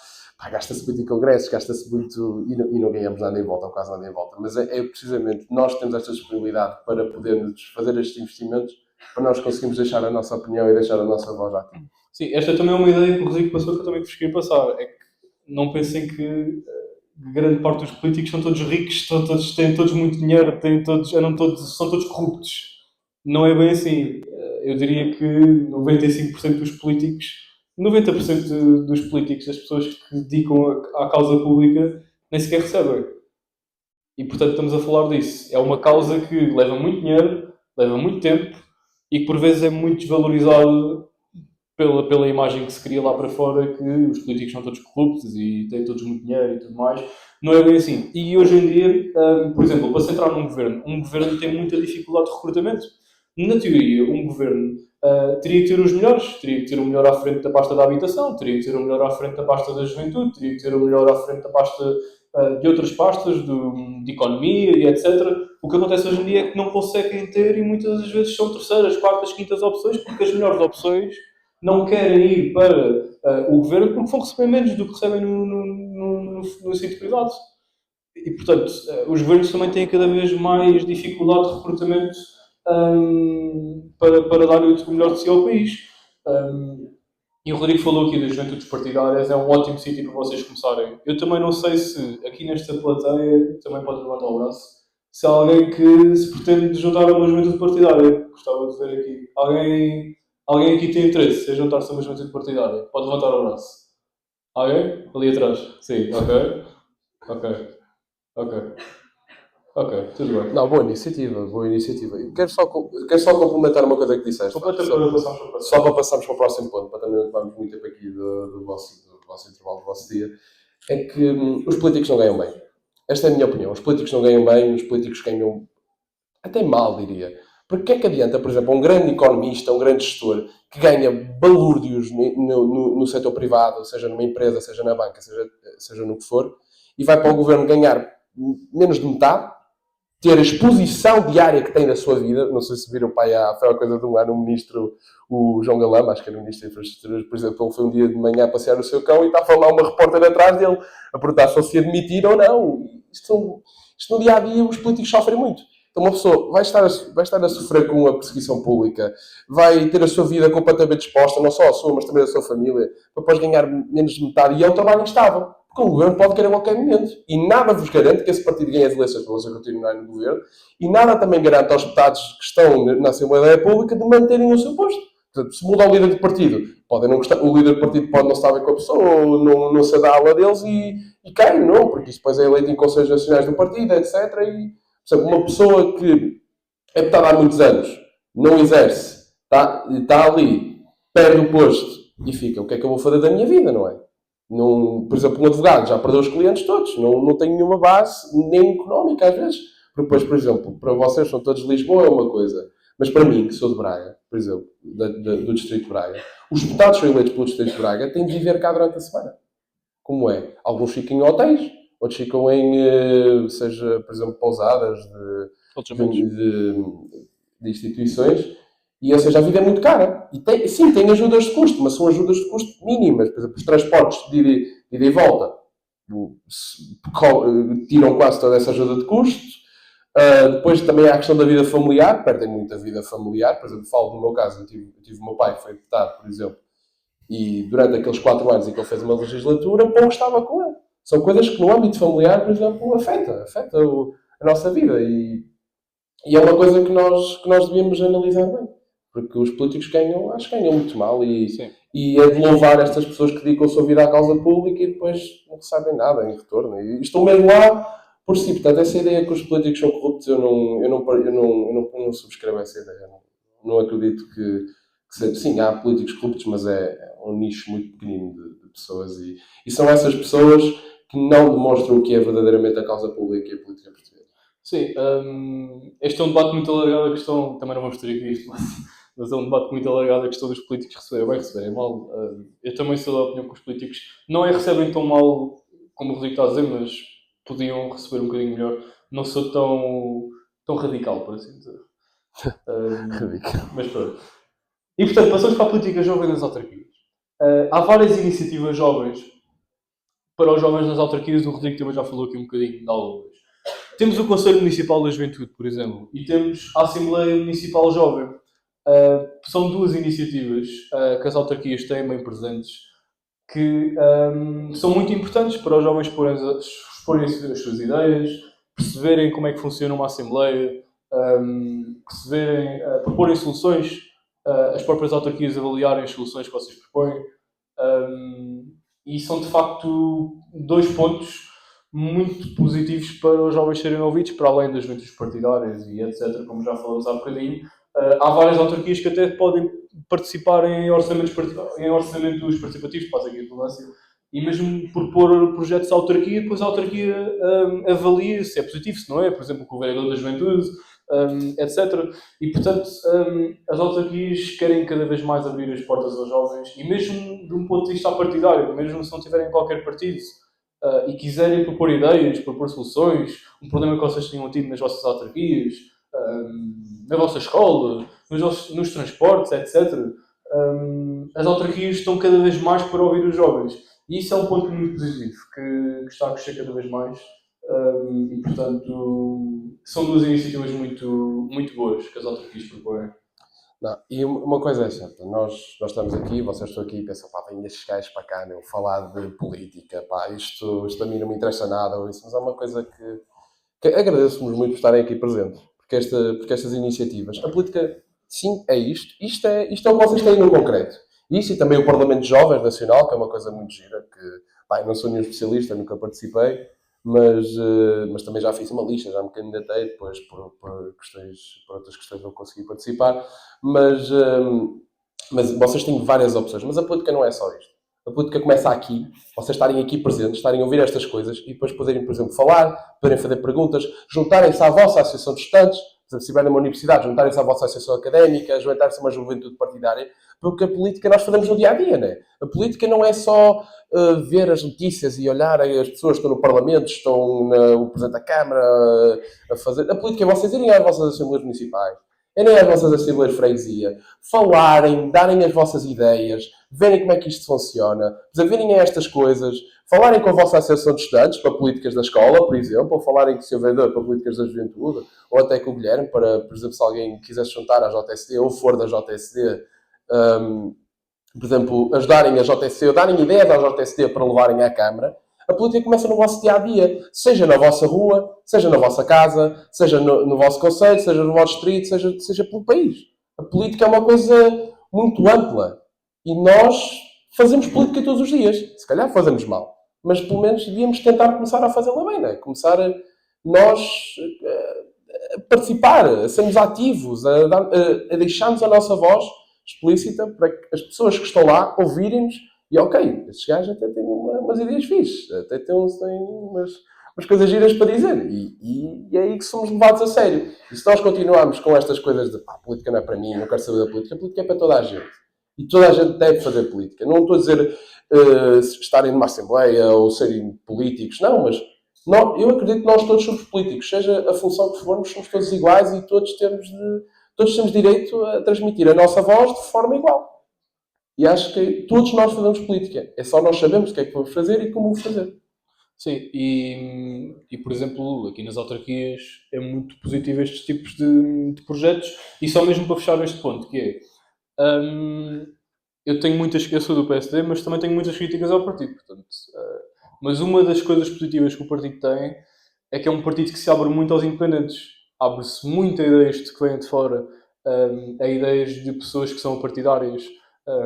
gasta-se muito em congressos, gasta-se muito e não ganhamos nada em volta, ou quase nada em volta. Mas é precisamente, nós temos esta disponibilidade para podermos fazer estes investimentos, para nós conseguirmos deixar a nossa opinião e deixar a nossa voz aqui. Sim, esta também é uma ideia que o Rodrigo passou, que eu também vos queria passar. É que não pensem que grande parte dos políticos são todos ricos, têm todos muito dinheiro, são todos corruptos. Não é bem assim. Eu diria que 95% dos políticos, 90% dos políticos, das pessoas que se dedicam à causa pública, nem sequer recebem. E, portanto, estamos a falar disso. É uma causa que leva muito dinheiro, leva muito tempo e que, por vezes, é muito desvalorizado pela imagem que se cria lá para fora, que os políticos são todos corruptos e têm todos muito dinheiro e tudo mais. Não é bem assim. E, hoje em dia, por exemplo, para se entrar num governo, um governo tem muita dificuldade de recrutamento. Na teoria, um governo teria que ter os melhores, teria que ter o melhor à frente da pasta da habitação, teria que ter o melhor à frente da pasta da juventude, teria que ter o melhor à frente da pasta de outras pastas, de economia e etc. O que acontece hoje em dia é que não conseguem ter e muitas das vezes são terceiras, quartas, quintas opções, porque as melhores opções não querem ir para o governo porque vão receber menos do que recebem no sítio privado. E, portanto, os governos também têm cada vez mais dificuldade de recrutamento para dar o melhor de si ao país. E o Rodrigo falou aqui das juventudes partidárias, é um ótimo sítio para vocês começarem. Eu também não sei se aqui nesta plateia, também pode levantar o braço, se há alguém que se pretende juntar a uma juventude partidária. Gostava de ver aqui. Alguém aqui tem interesse em juntar-se a uma juventude partidária? Pode levantar o braço. Alguém? Ali atrás. Sim, ok. Ok. Ok. Ok, tudo bem. Não, boa iniciativa, boa iniciativa. Quero só complementar uma coisa que disseste. Completa Só- para passarmos para o próximo. Só para passarmos para o próximo ponto, para também não levarmos muito tempo aqui do vosso intervalo, do vosso dia, é que os políticos não ganham bem. Esta é a minha opinião. Os políticos não ganham bem, os políticos ganham até mal, diria. Porque o que é que adianta, por exemplo, um grande economista, um grande gestor, que ganha balúrdios no setor privado, seja numa empresa, seja na banca, seja no que for, e vai para o governo ganhar menos de metade, ter a exposição diária que tem na sua vida. Não sei se viram, pai, foi uma coisa de um ano, o ministro, o João Galamba, acho que era o ministro de Infraestruturas, por exemplo, ele foi um dia de manhã a passear no seu cão e estava lá uma repórter atrás dele a perguntar se ele se ia demitir ou não. Isto no dia a dia os políticos sofrem muito. Então uma pessoa vai estar a sofrer com a perseguição pública, vai ter a sua vida completamente exposta, não só a sua, mas também a sua família, para depois ganhar menos de metade, e é um trabalho instável. Porque o governo pode querer a qualquer momento. E nada vos garante que esse partido ganhe as eleições para você continuar no governo. E nada também garante aos deputados que estão na Assembleia da República de manterem o seu posto. Portanto, se muda o líder de partido, podem não gostar, o líder de partido pode não estar bem com a pessoa, ou não se dá a aula deles e cai, não, porque isso depois é eleito em Conselhos Nacionais do partido, etc. E, por exemplo, uma pessoa que é deputada há muitos anos, não exerce, está ali, perde o posto e fica, o que é que eu vou fazer da minha vida, não é? Não, por exemplo, um advogado já perdeu os clientes todos, não tem nenhuma base, nem económica às vezes. Porque depois, por exemplo, para vocês são todos de Lisboa é uma coisa, mas para mim, que sou de Braga, por exemplo, do Distrito de Braga, os deputados que são eleitos pelo Distrito de Braga têm de viver cá durante a semana. Como é? Alguns ficam em hotéis, outros ficam em, seja, por exemplo, pousadas de instituições. E, ou seja, a vida é muito cara. E tem ajudas de custo, mas são ajudas de custo mínimas. Por exemplo, os transportes de ida e volta tiram quase toda essa ajuda de custo. Depois também há a questão da vida familiar, perdem muita vida familiar. Por exemplo, falo no meu caso, eu tive o meu pai, foi deputado, por exemplo, e durante aqueles 4 anos em que ele fez uma legislatura, pouco estava com ele. São coisas que no âmbito familiar, por exemplo, afeta a nossa vida. E é uma coisa que nós devíamos analisar bem. Porque os políticos acho que ganham muito mal e é de louvar estas pessoas que dedicam a sua vida à causa pública e depois não recebem nada em retorno. E estão mesmo lá por si. Portanto, essa ideia que os políticos são corruptos, eu não subscrevo essa ideia. Não acredito que seja. Sim, há políticos corruptos, mas é um nicho muito pequenino de pessoas e são essas pessoas que não demonstram o que é verdadeiramente a causa pública e a política portuguesa. Sim, este é um debate muito alargado, a questão, também não vamos ter aqui isto, mas é um debate muito alargado a questão dos políticos receberem bem, receberem mal. Eu também sou da opinião que os políticos não recebem tão mal como o Rodrigo está a dizer, mas podiam receber um bocadinho melhor. Não sou tão radical, por assim dizer. Mas pronto. E portanto, passamos para a política jovem nas autarquias. Há várias iniciativas jovens para os jovens nas autarquias, o Rodrigo também já falou aqui um bocadinho de algumas. Temos o Conselho Municipal da Juventude, por exemplo, e temos a Assembleia Municipal Jovem. São duas iniciativas que as autarquias têm bem presentes, que são muito importantes para os jovens exporem as suas ideias, perceberem como é que funciona uma Assembleia, proporem soluções, as próprias autarquias avaliarem as soluções que vocês propõem. E são, de facto, 2 pontos muito positivos para os jovens serem ouvidos, para além das juventudes partidárias e etc., como já falamos há bocadinho. Há várias autarquias que até podem participar em orçamentos participativos, faz aqui a redundância, e mesmo propor projetos à autarquia, depois a autarquia avalia se é positivo, se não é, por exemplo, com o vereador da juventude, etc. E, portanto, as autarquias querem cada vez mais abrir as portas aos jovens, e mesmo de um ponto de vista partidário, mesmo se não tiverem qualquer partido, e quiserem propor ideias, propor soluções, um problema que vocês tenham tido nas vossas autarquias, na vossa escola, nos transportes, etc. As autarquias estão cada vez mais para ouvir os jovens. E isso é um ponto muito positivo, que está a crescer cada vez mais. E, portanto, são 2 iniciativas muito, muito boas que as autarquias propõem. Não, e uma coisa é certa, nós estamos aqui, vocês estão aqui e pensam, pá, vêm estes gajos para cá, meu, falar de política, pá, isto a mim não me interessa nada, ou isso, mas é uma coisa que agradeço-vos muito por estarem aqui presentes, porque estas iniciativas, a política, sim, é isto é o que vocês têm no concreto, Isso e também o Parlamento de Jovens Nacional, que é uma coisa muito gira, que, pá, eu não sou nenhum especialista, nunca participei, mas também já fiz uma lista, já me candidatei, depois por outras questões não consegui participar, mas vocês têm várias opções, mas a política não é só isto. A política começa aqui, vocês estarem aqui presentes, estarem a ouvir estas coisas e depois poderem, por exemplo, falar, poderem fazer perguntas, juntarem-se à vossa associação de estudantes, por exemplo, se estiverem numa universidade, juntarem-se à vossa associação académica, juntarem-se a uma juventude partidária, porque a política nós fazemos no dia-a-dia, não é? A política não é só ver as notícias e olhar as pessoas que estão no Parlamento, o Presidente da Câmara a fazer. A política é vocês irem às vossas assembleias municipais, irem às vossas assembleias de freguesia, falarem, darem as vossas ideias, verem como é que isto funciona, verem estas coisas, falarem com a vossa associação de estudantes para políticas da escola, por exemplo, ou falarem com o seu vereador para políticas da juventude, ou até com o Guilherme, para, por exemplo, se alguém quisesse juntar à JSD ou for da JSD, por exemplo, ajudarem a JSD, ou darem ideias à JSD para levarem à Câmara. A política começa no vosso dia-a-dia, seja na vossa rua, seja na vossa casa, seja no vosso concelho, seja no vosso distrito, seja pelo país. A política é uma coisa muito ampla e nós fazemos política todos os dias. Se calhar fazemos mal, mas pelo menos devíamos tentar começar a fazê-la bem, não é? Começar nós a participar, a sermos ativos, a deixarmos a nossa voz explícita para que as pessoas que estão lá ouvirem-nos e, ok, estes gajos até têm umas ideias fixes, até têm umas coisas giras para dizer. E é aí que somos levados a sério. E se nós continuarmos com estas coisas de a política não é para mim, não quero saber da política, a política é para toda a gente. E toda a gente deve fazer política. Não estou a dizer estarem numa assembleia ou serem políticos, não, mas eu acredito que nós todos somos políticos. Seja a função que formos, somos todos iguais e todos temos direito a transmitir a nossa voz de forma igual. E acho que todos nós fazemos política. É só nós sabemos o que é que vamos fazer e como vamos fazer. Sim, e por exemplo, aqui nas autarquias é muito positivo estes tipos de projetos. E só mesmo para fechar este ponto, que é... eu sou do PSD, mas também tenho muitas críticas ao partido. Portanto, mas uma das coisas positivas que o partido tem é que é um partido que se abre muito aos independentes. Abre-se muito a ideias que vêm de fora, a ideias de pessoas que são partidárias,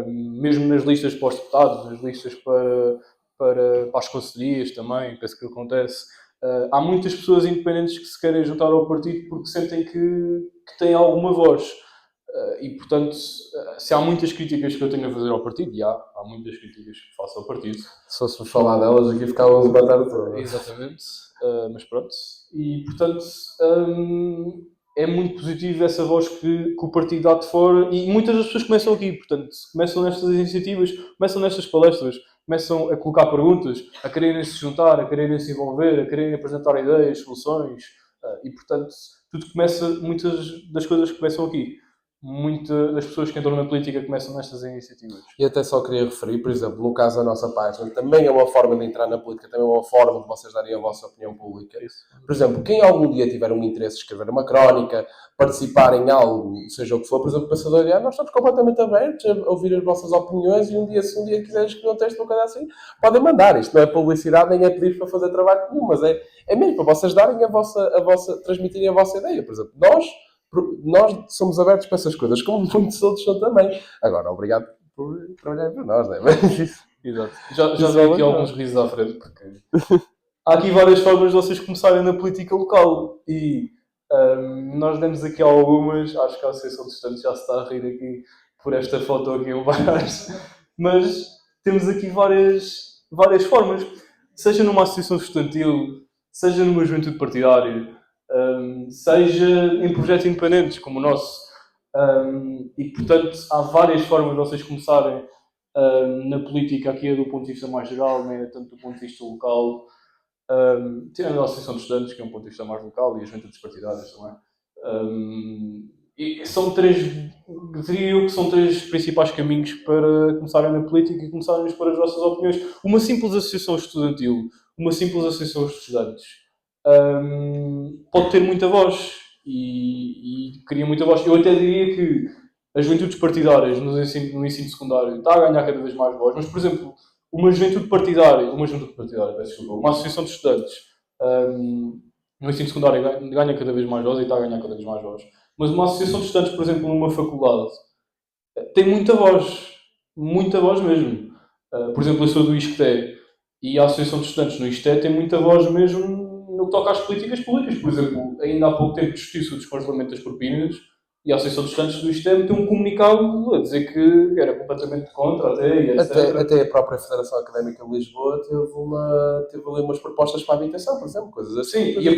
mesmo nas listas para os deputados, nas listas para as conselherias também, penso que acontece. Há muitas pessoas independentes que se querem juntar ao partido porque sentem que têm alguma voz. E, portanto, se há muitas críticas que eu tenho a fazer ao partido, e há muitas críticas que faço ao partido. Se fôssemos falar delas, aqui ficávamos a bater toda. Exatamente, mas pronto. E, portanto, é muito positivo essa voz que o partido dá de fora, e muitas das pessoas começam aqui, portanto, começam nestas iniciativas, começam nestas palestras, começam a colocar perguntas, a quererem se juntar, a quererem se envolver, a quererem apresentar ideias, soluções, e, portanto, muitas das coisas começam aqui. Muitas das pessoas que entram na política começam nestas iniciativas. E até só queria referir, por exemplo, no caso da nossa página, também é uma forma de entrar na política, também é uma forma de vocês darem a vossa opinião pública. Isso. Por exemplo, quem algum dia tiver um interesse de escrever uma crónica, participar em algo, seja o que for, por exemplo, Pensador Diário, nós estamos completamente abertos a ouvir as vossas opiniões e se um dia quiserem escrever um texto ou coisa assim, podem mandar. Isto não é publicidade, nem é pedir para fazer trabalho nenhum, mas é mesmo para vocês darem transmitirem a vossa ideia. Por exemplo, nós somos abertos para essas coisas, como muitos outros são também. Agora, obrigado por trabalharem para nós, não é? Mas isso... Exato. Já dei aqui alguns risos à frente, porque há aqui várias formas de vocês começarem na política local e nós demos aqui algumas, acho que a Associação de Estudantes já se está a rir aqui por esta foto aqui em baixo, mas temos aqui várias formas, seja numa associação estudantil, seja numa juventude partidária, seja em projetos independentes como o nosso, e portanto há várias formas de vocês começarem na política. Aqui é do ponto de vista mais geral, não é tanto do ponto de vista local, tirando a Associação de Estudantes, que é um ponto de vista mais local, e as juventudes partidárias também. E diria eu que são três principais caminhos para começarem na política e começarem a expor as vossas opiniões. Uma simples associação estudantil, uma simples associação de estudantes, pode ter muita voz e cria muita voz. Eu até diria que as juventudes partidárias no ensino secundário está a ganhar cada vez mais voz, mas, por exemplo, uma associação de estudantes no ensino secundário ganha cada vez mais voz e está a ganhar cada vez mais voz. Mas uma associação de estudantes, por exemplo, numa faculdade, tem muita voz. muita voz mesmo. Por exemplo, eu sou do ISCTE e a Associação de Estudantes no ISCTE tem muita voz mesmo no que toca às políticas públicas. Por exemplo, ainda há pouco tempo discutiu-se o descongelamento das propinas e a Associação de Estudantes do ISCTE meteu um comunicado a dizer que era completamente contra, até, e etc. Até a própria Federação Académica de Lisboa teve ali umas propostas para a habitação, por exemplo, coisas assim. Sim, e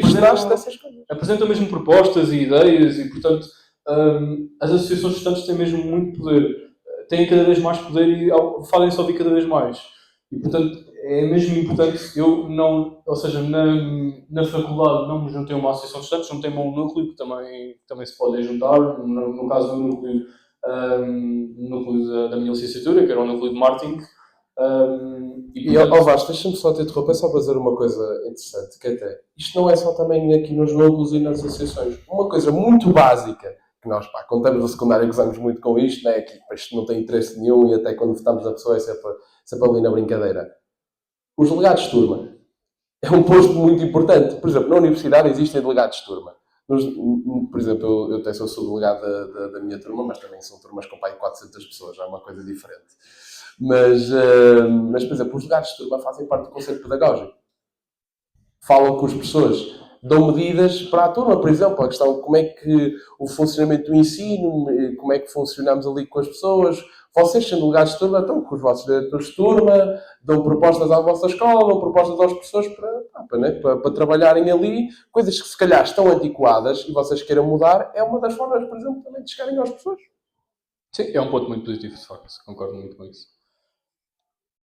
apresentam mesmo propostas e ideias e, portanto, as associações de estudantes têm mesmo muito poder. Têm cada vez mais poder e fazem-se ouvir cada vez mais. E, portanto, é mesmo importante. Eu não, ou seja, na faculdade não me juntei a uma associação de estudantes, juntei-me a um núcleo que também se podem juntar. No caso do núcleo, da minha licenciatura, que era o núcleo de marketing. Vasco, deixa-me só te interromper, só para dizer uma coisa interessante, que até, isto não é só também aqui nos núcleos e nas associações. Uma coisa muito básica, que nós, quando estamos no secundário, gozamos muito com isto, né? Que isto não tem interesse nenhum e até quando votamos a pessoa é sempre ali na brincadeira. Os delegados de turma é um posto muito importante. Por exemplo, na universidade existem delegados de turma. Por exemplo, eu até sou subdelegado da minha turma, mas também são turmas com pai de 400 pessoas, já é uma coisa diferente. Mas, por exemplo, os delegados de turma fazem parte do conselho pedagógico. Falam com as pessoas, dão medidas para a turma, por exemplo, a questão de como é que o funcionamento do ensino, como é que funcionamos ali com as pessoas. Vocês, sendo delegados de turma, estão com os vossos diretores de turma, dão propostas à vossa escola, dão propostas aos professores para trabalharem ali, coisas que se calhar estão antiquadas e vocês queiram mudar, é uma das formas, por exemplo, também de chegarem às pessoas. Sim, é um ponto muito positivo, de facto, concordo muito com isso.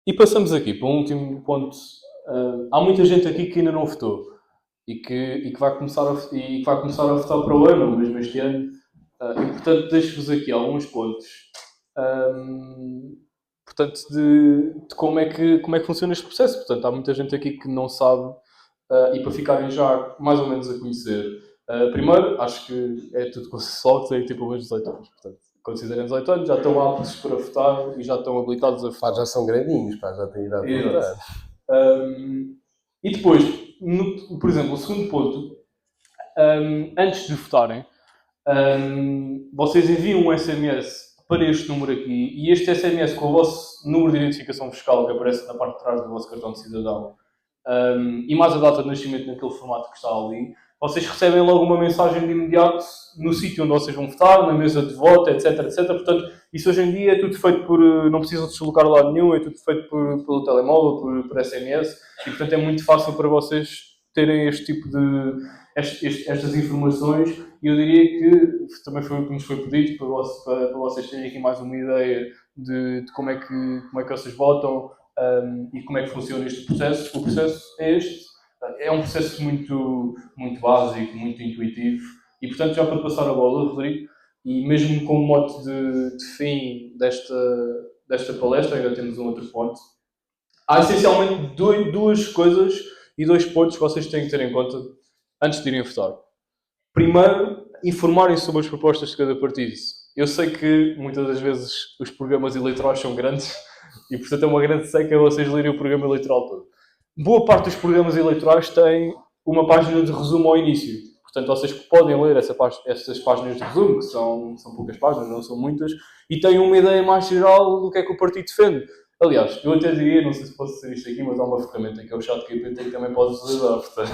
E passamos aqui para um último ponto. Há muita gente aqui que ainda não votou e que vai começar a votar para o ano, mesmo este ano. E, portanto, deixo-vos aqui alguns pontos. Portanto, de como é que funciona este processo. Portanto, há muita gente aqui que não sabe e para ficarem já mais ou menos a conhecer. Primeiro, acho que é tudo consensual que tem pelo menos 18 anos. Portanto, considerem 18 anos, já estão aptos para votar e já estão habilitados a votar. Já são grandinhos, já têm idade para votar. E depois, por exemplo, o segundo ponto, antes de votarem, vocês enviam um SMS para este número aqui e este SMS com o vosso número de identificação fiscal que aparece na parte de trás do vosso cartão de cidadão e mais a data de nascimento naquele formato que está ali, vocês recebem logo uma mensagem de imediato no sítio onde vocês vão votar, na mesa de voto, etc, etc. Portanto, isso hoje em dia é tudo feito por... não precisam deslocar a lado nenhum, é tudo feito pelo telemóvel, por SMS. E, portanto, é muito fácil para vocês terem este tipo de... estas informações. E eu diria que também foi o que nos foi pedido, para vocês terem aqui mais uma ideia de como é que vocês votam e como é que funciona este processo. O processo é este. É um processo muito, muito básico, muito intuitivo. E, portanto, já para passar a bola, Rodrigo, e mesmo com o mote de fim desta palestra, ainda temos um outro ponto. Há essencialmente duas coisas e dois pontos que vocês têm que ter em conta antes de irem votar. Primeiro, informarem sobre as propostas de cada partido. Eu sei que muitas das vezes os programas eleitorais são grandes e, portanto, é uma grande seca vocês lerem o programa eleitoral todo. Boa parte dos programas eleitorais tem uma página de resumo ao início. Portanto, vocês podem ler essas páginas de resumo, que são poucas páginas, não são muitas, e têm uma ideia mais geral do que é que o partido defende. Aliás, eu até diria, não sei se posso dizer isto aqui, mas há uma ferramenta que é o ChatGPT que também pode-vos ajudar. Portanto,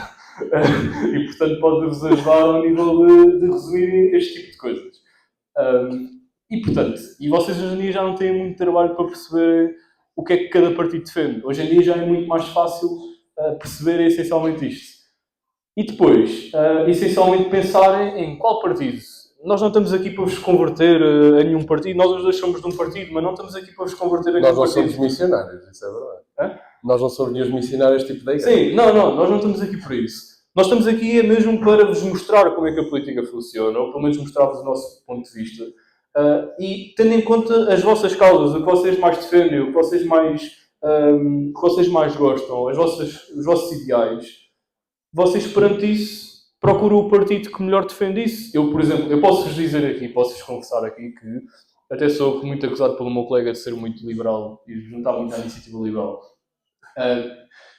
e, portanto, pode-vos ajudar ao nível de resumir este tipo de coisas. E, portanto, vocês hoje em dia já não têm muito trabalho para perceber o que é que cada partido defende. Hoje em dia já é muito mais fácil perceber essencialmente isto. E depois, essencialmente pensarem em qual partido. Nós não estamos aqui para vos converter a nenhum partido. Nós os dois somos de um partido, mas não estamos aqui para vos converter a nenhum partido. Nós não somos missionários, isso é verdade. Nós não somos nenhum missionários tipo da igreja. Sim, não, nós não estamos aqui por isso. Nós estamos aqui mesmo para vos mostrar como é que a política funciona, ou pelo menos mostrar-vos o nosso ponto de vista. E tendo em conta as vossas causas, o que vocês mais defendem, o que vocês mais gostam, os vossos ideais, vocês perante isso procuram o partido que melhor defende isso. Eu, por exemplo, eu posso-vos dizer aqui, posso-vos confessar aqui que até sou muito acusado pelo meu colega de ser muito liberal e de juntar muito à iniciativa liberal.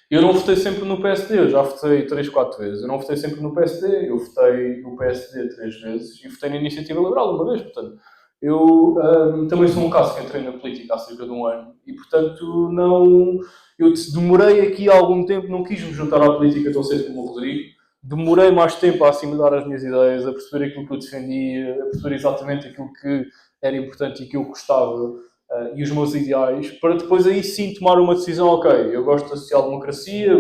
Eu não votei sempre no PSD, eu já votei 3, 4 vezes. Eu não votei sempre no PSD, eu votei no PSD 3 vezes e votei na iniciativa liberal uma vez, portanto. Eu também sou um caso que entrei na política há cerca de um ano e, portanto, eu demorei aqui algum tempo, não quis me juntar à política tão cedo como o Rodrigo. Demorei mais tempo a assimilar as minhas ideias, a perceber aquilo que eu defendia, a perceber exatamente aquilo que era importante e que eu gostava e os meus ideais, para depois aí sim tomar uma decisão. Ok, eu gosto da social-democracia,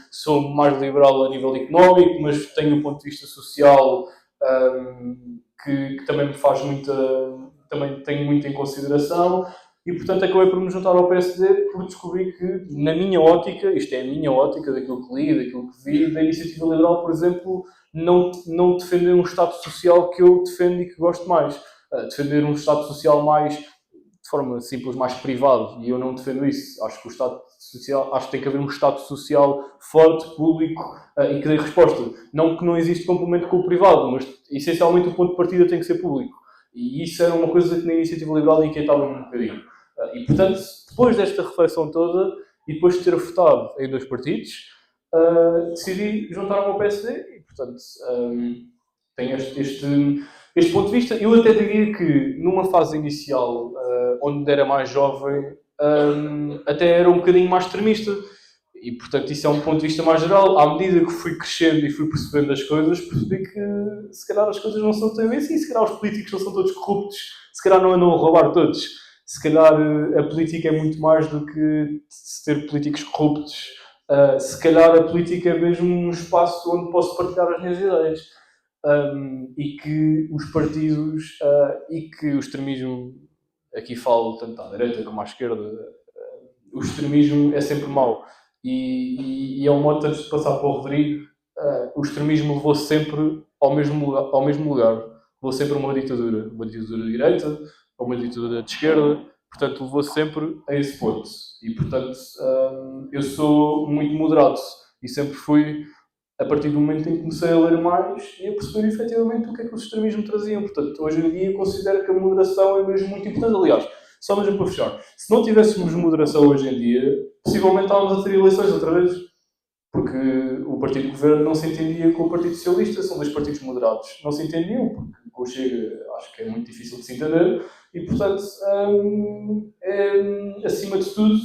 sou mais liberal a nível económico, mas tenho um ponto de vista social que também me faz também tenho muito em consideração. E, portanto, acabei por me juntar ao PSD por descobrir que, na minha ótica, isto é a minha ótica, daquilo que li, daquilo que vi, da Iniciativa Liberal, por exemplo, não defender um Estado Social que eu defendo e que gosto mais. Defender um Estado Social mais, de forma simples, mais privado. E eu não defendo isso. Acho que o Estado Social, acho que tem que haver um Estado Social forte, público e que dê resposta. Não que não existe complemento com o privado, mas, essencialmente, o ponto de partida tem que ser público. E isso era uma coisa que na Iniciativa Liberal inquietava-me um bocadinho. E, portanto, depois desta reflexão toda, e depois de ter votado em 2 partidos, decidi juntar-me ao PSD e, portanto, tenho este ponto de vista. Eu até diria que, numa fase inicial, onde era mais jovem, até era um bocadinho mais extremista. E, portanto, isso é um ponto de vista mais geral. À medida que fui crescendo e fui percebendo as coisas, percebi que, se calhar, as coisas não são tão bem assim. Se calhar os políticos não são todos corruptos. Se calhar não andam a roubar todos. Se calhar a política é muito mais do que ter políticos corruptos. Se calhar a política é mesmo um espaço onde posso partilhar as minhas ideias. E que os partidos e que o extremismo, aqui falo tanto à direita como à esquerda, o extremismo é sempre mau. E é um modo, antes de passar para o Rodrigo, o extremismo levou sempre ao mesmo lugar. Levou sempre a uma ditadura de direita, ou uma ditadura de esquerda, portanto levou sempre a esse ponto. E, portanto, eu sou muito moderado e sempre fui, a partir do momento em que comecei a ler mais e a perceber efetivamente o que é que os extremismos traziam. Portanto, hoje em dia considero que a moderação é mesmo muito importante. Aliás, só mesmo para fechar, se não tivéssemos moderação hoje em dia, possivelmente estávamos a ter eleições outra vez. Porque o Partido de Governo não se entendia com o Partido Socialista, são 2 partidos moderados. Não se entendiam, porque com o Chega acho que é muito difícil de se entender. E, portanto, acima de tudo,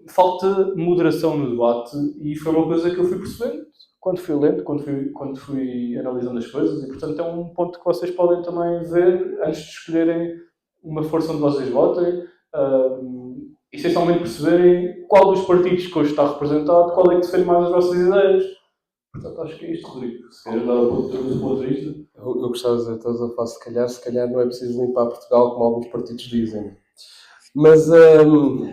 falta moderação no debate. E foi uma coisa que eu fui percebendo quando fui lendo, quando fui analisando as coisas. E, portanto, é um ponto que vocês podem também ver antes de escolherem uma força onde vocês votem. Essencialmente perceberem qual dos partidos que hoje está representado, qual é que defende mais as vossas ideias. Portanto, acho que é isto, Rodrigo. Se queres dar o ponto de vista. Eu gostava de dizer, estás a falar, se calhar não é preciso limpar Portugal como alguns partidos dizem. Mas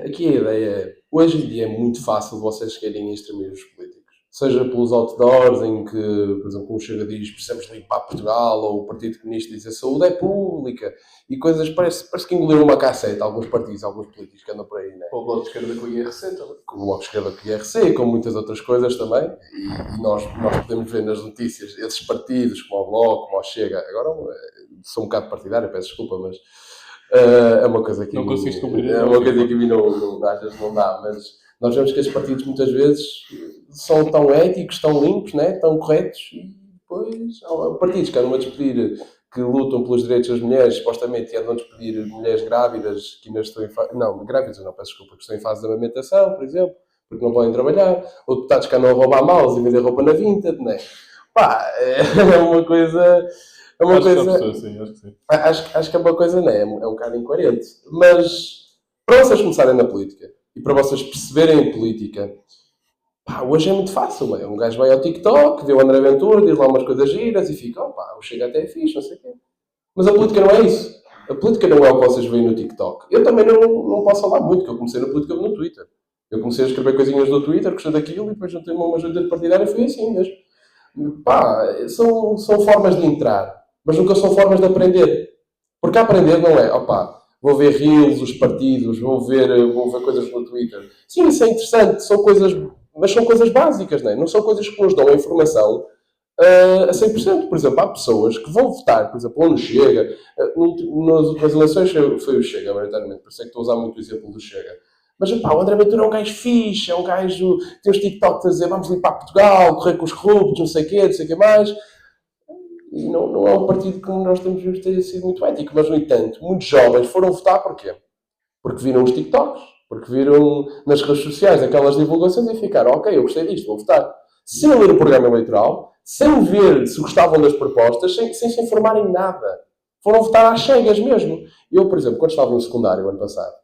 aqui a ideia é, hoje em dia é muito fácil vocês chegarem a extremismos políticos. Seja pelos outdoors em que, por exemplo, como o Chega diz, precisamos limpar Portugal, ou o Partido Comunista diz a saúde é pública, e coisas, parece que engoliram uma cassete, alguns partidos, alguns políticos que andam por aí, né? Ou o Bloco de Esquerda com o IRC também. Com o Bloco de Esquerda com o IRC, com muitas outras coisas também, e nós podemos ver nas notícias esses partidos, como o Bloco, como o Chega, agora sou um bocado partidário, peço desculpa, mas é uma coisa que... Não conseguiste cumprir. É uma coisa que a mim às vezes não dá, mas nós vemos que esses partidos muitas vezes são tão éticos, tão limpos, né? Tão corretos, e depois há partidos que andam a despedir, que lutam pelos direitos das mulheres, supostamente, e andam a despedir mulheres grávidas que ainda estão em fase... Não, grávidas não, peço desculpa, que estão em fase de amamentação, por exemplo, porque não podem trabalhar, ou deputados que andam a roubar maus e vender roupa na Vinted, né? Pá, é uma coisa... É uma coisa... Acho que é uma coisa, né? É um bocado incoerente. Mas, para vocês começarem na política, e para vocês perceberem a política, pá, hoje é muito fácil. Um gajo vai ao TikTok, vê o André Ventura, diz lá umas coisas giras e fica, opá, o Chega até é fixe, não sei o quê. Mas a política não é isso. A política não é o que vocês veem no TikTok. Eu também não posso falar muito, porque eu comecei na política no Twitter. Eu comecei a escrever coisinhas no Twitter, gostei daquilo, e depois juntei-me a uma junta partidária e foi assim mesmo. Pá, são formas de entrar, mas nunca são formas de aprender. Porque aprender não é, opá, vou ver reels, os partidos, vou ver coisas no Twitter. Sim, isso é interessante, são coisas, mas são coisas básicas, não é? Não são coisas que nos dão a informação a 100%. Por exemplo, há pessoas que vão votar, por exemplo, onde Chega. Nas eleições foi o Chega, maioritariamente, por isso é que estou a usar muito o exemplo do Chega. Mas, pá, o André Ventura é um gajo fixe, é um gajo, tem os TikToks a dizer vamos limpar Portugal, correr com os corruptos, não sei o quê mais. E não é um partido que nós temos visto ter sido muito ético. Mas, no entanto, muitos jovens foram votar porquê? Porque viram os TikToks, porque viram nas redes sociais aquelas divulgações e ficaram, ok, eu gostei disto, vou votar. Sem ler o programa eleitoral, sem ver se gostavam das propostas, sem se informarem em nada. Foram votar às cegas mesmo. Eu, por exemplo, quando estava no secundário, ano passado,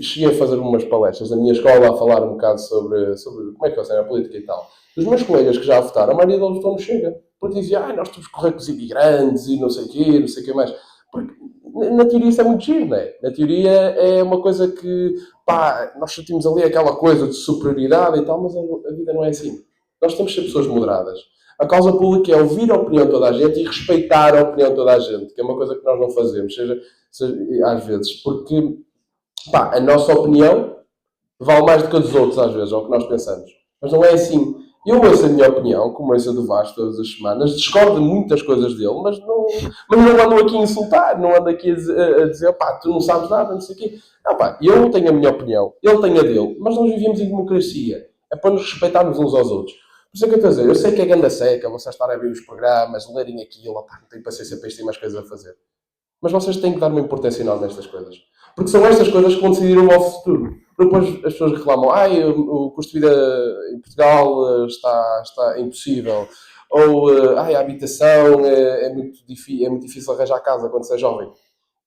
cheguei a fazer umas palestras na minha escola a falar um bocado sobre como é que funciona a política e tal. Dos meus colegas que já votaram, a maioria deles votou no Chega. Porque dizia, nós temos que correr com os imigrantes e não sei o quê mais. Porque, na teoria, isso é muito giro, não é? Na teoria, é uma coisa que, nós sentimos ali aquela coisa de superioridade e tal, mas a vida não é assim. Nós temos que ser pessoas moderadas. A causa pública é ouvir a opinião de toda a gente e respeitar a opinião de toda a gente, que é uma coisa que nós não fazemos, às vezes, porque a nossa opinião vale mais do que a dos outros, às vezes, é o que nós pensamos. Mas não é assim. Eu ouço a minha opinião, como ouço a do Vasco todas as semanas, discordo de muitas coisas dele, mas não ando aqui a insultar, não ando aqui a dizer, tu não sabes nada, não sei o quê. Eu tenho a minha opinião, ele tem a dele, mas nós vivemos em democracia. É para nos respeitarmos uns aos outros. Por isso é que eu estou a dizer, eu sei que é ganda seca, vocês estarem a ver os programas, lerem aquilo, não tenho paciência para isto, tem mais coisas a fazer. Mas vocês têm que dar uma importância enorme nestas coisas. Porque são estas coisas que vão decidir o vosso futuro. Depois as pessoas reclamam, o custo de vida em Portugal está impossível. Ou, a habitação é muito difícil arranjar casa quando se é jovem.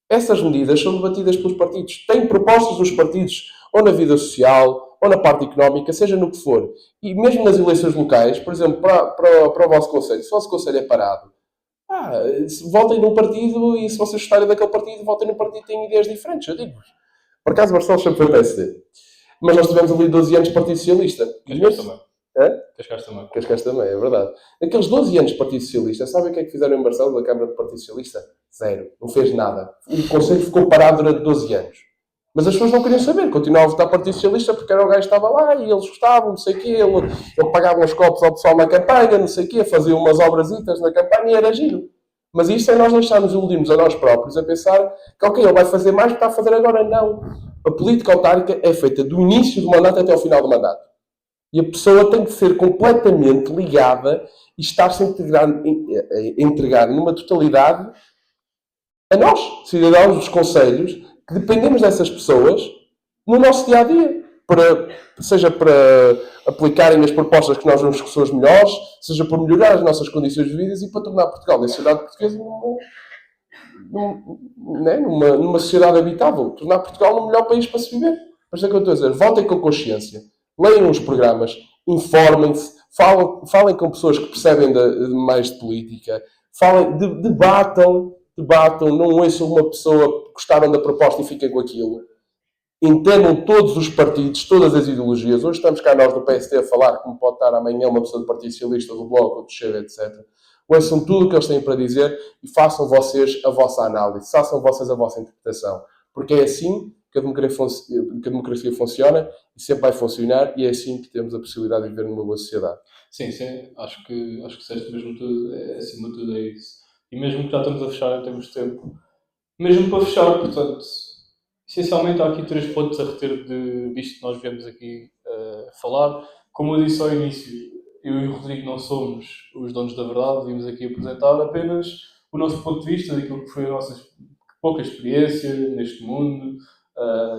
Essas medidas são debatidas pelos partidos. Têm propostas dos partidos, ou na vida social, ou na parte económica, seja no que for. E mesmo nas eleições locais, por exemplo, para o vosso conselho, se o vosso conselho é parado, votem num partido e se vocês gostarem daquele partido, votem num partido que tem ideias diferentes, eu digo-vos. Por acaso, Barcelos sempre foi PSD. Mas nós tivemos ali 12 anos de Partido Socialista. Cascais também. Cascais também. Cascais também, é verdade. Aqueles 12 anos de Partido Socialista, sabem o que é que fizeram em Barcelos, da Câmara do Partido Socialista? Zero. Não fez nada. O Conselho ficou parado durante 12 anos. Mas as pessoas não queriam saber. Continuavam a votar Partido Socialista porque era o gajo que estava lá e eles gostavam, não sei o quê. Ele pagava uns copos ao pessoal na campanha, não sei o quê. Fazia umas obrasitas na campanha e era giro. Mas isto é nós deixarmos iludirmos a nós próprios a pensar que, ok, ele vai fazer mais do que está a fazer agora. Não. A política autárquica é feita do início do mandato até ao final do mandato. E a pessoa tem que ser completamente ligada e estar-se entregar numa totalidade a nós, cidadãos dos conselhos, que dependemos dessas pessoas no nosso dia-a-dia. Seja para aplicarem as propostas que nós vemos que são as melhores, seja para melhorar as nossas condições de vida e para tornar Portugal, na sociedade portuguesa, numa sociedade habitável. Tornar Portugal um melhor país para se viver. Mas é o que eu estou a dizer. Votem com consciência. Leiam os programas. Informem-se. Falem com pessoas que percebem mais de política. Debatam. Não ouçam uma pessoa que gostaram da proposta e fiquem com aquilo. Entendam todos os partidos, todas as ideologias. Hoje estamos cá nós do PSD a falar, como pode estar amanhã uma pessoa do Partido Socialista, do Bloco, do Chega, etc. Ouçam tudo o que eles têm para dizer e façam vocês a vossa análise, façam vocês a vossa interpretação. Porque é assim que a democracia funciona e sempre vai funcionar e é assim que temos a possibilidade de viver numa boa sociedade. Sim, acho que disseste mesmo tudo, acima de tudo é isso. E mesmo que já estamos a fechar em termos de tempo, mesmo para fechar, portanto, essencialmente há aqui 3 pontos a reter disto que nós viemos aqui falar. Como eu disse ao início, eu e o Rodrigo não somos os donos da verdade, vimos aqui apresentar apenas o nosso ponto de vista daquilo que foi a nossa pouca experiência neste mundo,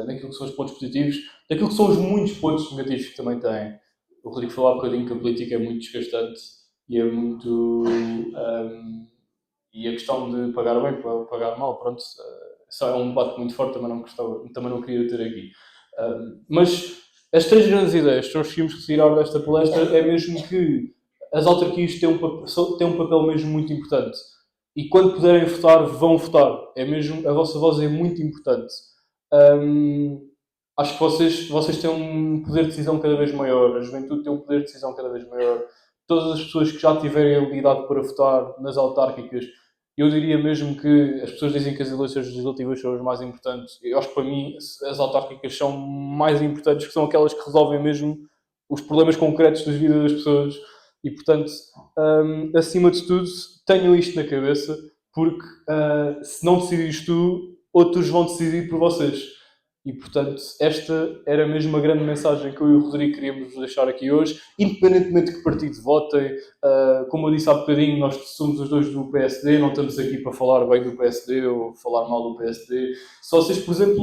daquilo que são os pontos positivos, daquilo que são os muitos pontos negativos que também tem. O Rodrigo falou há bocadinho que a política é muito desgastante e é muito... e a questão de pagar bem para pagar mal, pronto, isso é um debate muito forte, também não queria ter aqui. Mas as 3 grandes ideias que nós conseguimos retirar desta palestra é mesmo que as autarquias têm um papel mesmo muito importante. E quando puderem votar, vão votar. É mesmo, a vossa voz é muito importante. Acho que vocês têm um poder de decisão cada vez maior. A juventude tem um poder de decisão cada vez maior. Todas as pessoas que já tiverem habilidade para votar nas autárquicas, eu diria mesmo que as pessoas dizem que as eleições legislativas são as mais importantes. Eu acho que para mim as autárquicas são mais importantes, que são aquelas que resolvem mesmo os problemas concretos das vidas das pessoas. E, portanto, acima de tudo, tenham isto na cabeça, porque se não decidires tu, outros vão decidir por vocês. E, portanto, esta era mesmo a grande mensagem que eu e o Rodrigo queríamos deixar aqui hoje, independentemente de que partido votem. Como eu disse há bocadinho, nós somos os dois do PSD, não estamos aqui para falar bem do PSD ou falar mal do PSD. Se vocês, por exemplo,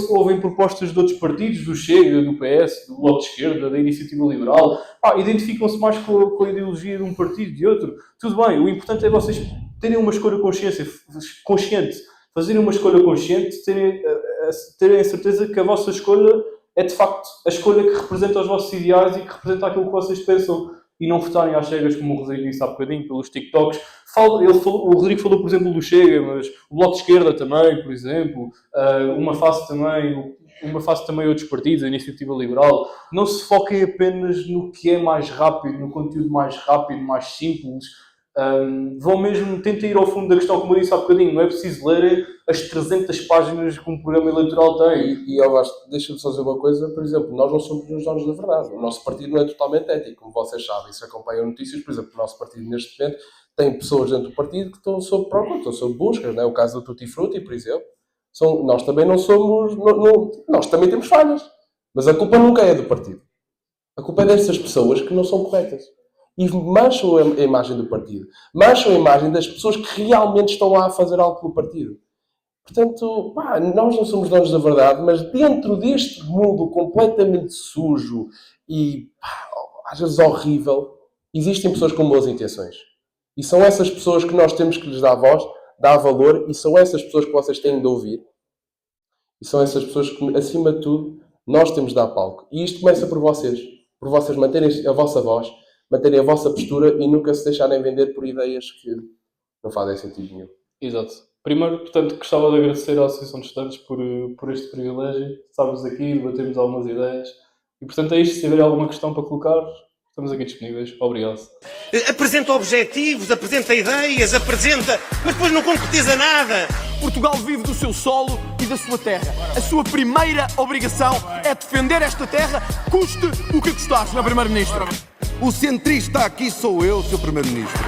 ouvem propostas de outros partidos, do Chega, do PS, do Bloco de Esquerda, da Iniciativa Liberal, identificam-se mais com a ideologia de um partido e de outro, tudo bem. O importante é vocês terem uma escolha consciente, fazerem uma escolha consciente, terem a certeza que a vossa escolha é de facto a escolha que representa os vossos ideais e que representa aquilo que vocês pensam, e não votarem às cegas, como o Rodrigo disse há bocadinho, pelos TikToks. O Rodrigo falou, por exemplo, do Chega, mas o Bloco de Esquerda também, por exemplo, uma face também outros partidos, a Iniciativa Liberal. Não se foquem apenas no que é mais rápido, no conteúdo mais rápido, mais simples. Vão mesmo, tentem ir ao fundo da questão, como eu disse há bocadinho, não é preciso lerem as 300 páginas que um programa eleitoral tem. E eu acho, deixa-me só dizer uma coisa, por exemplo, nós não somos os donos da verdade. O nosso partido não é totalmente ético, como vocês sabem, se acompanham notícias, por exemplo, o nosso partido neste momento tem pessoas dentro do partido que estão sob procura, estão sob buscas, não é? O caso do Tutti Frutti, por exemplo. Nós também não somos, nós também temos falhas, mas a culpa nunca é do partido. A culpa é dessas pessoas que não são corretas. E mancham a imagem do partido. Mancham a imagem das pessoas que realmente estão lá a fazer algo pelo partido. Portanto, nós não somos donos da verdade, mas dentro deste mundo completamente sujo e, às vezes, horrível, existem pessoas com boas intenções. E são essas pessoas que nós temos que lhes dar voz, dar valor, e são essas pessoas que vocês têm de ouvir. E são essas pessoas que, acima de tudo, nós temos de dar palco. E isto começa por vocês manterem a vossa voz, manterem a vossa postura e nunca se deixarem vender por ideias que não fazem sentido nenhum. Exato. Primeiro, portanto, gostava de agradecer à Associação de Estudantes por este privilégio. Estarmos aqui, debatermos algumas ideias. E, portanto, é isto. Se tiver alguma questão para colocar, estamos aqui disponíveis. Obrigado. Apresenta objetivos, apresenta ideias, mas depois não concretiza nada. Portugal vive do seu solo e da sua terra. A sua primeira obrigação é defender esta terra, custe o que custar, Sr. Primeiro-Ministro. O centrista aqui sou eu, Sr. Primeiro-Ministro.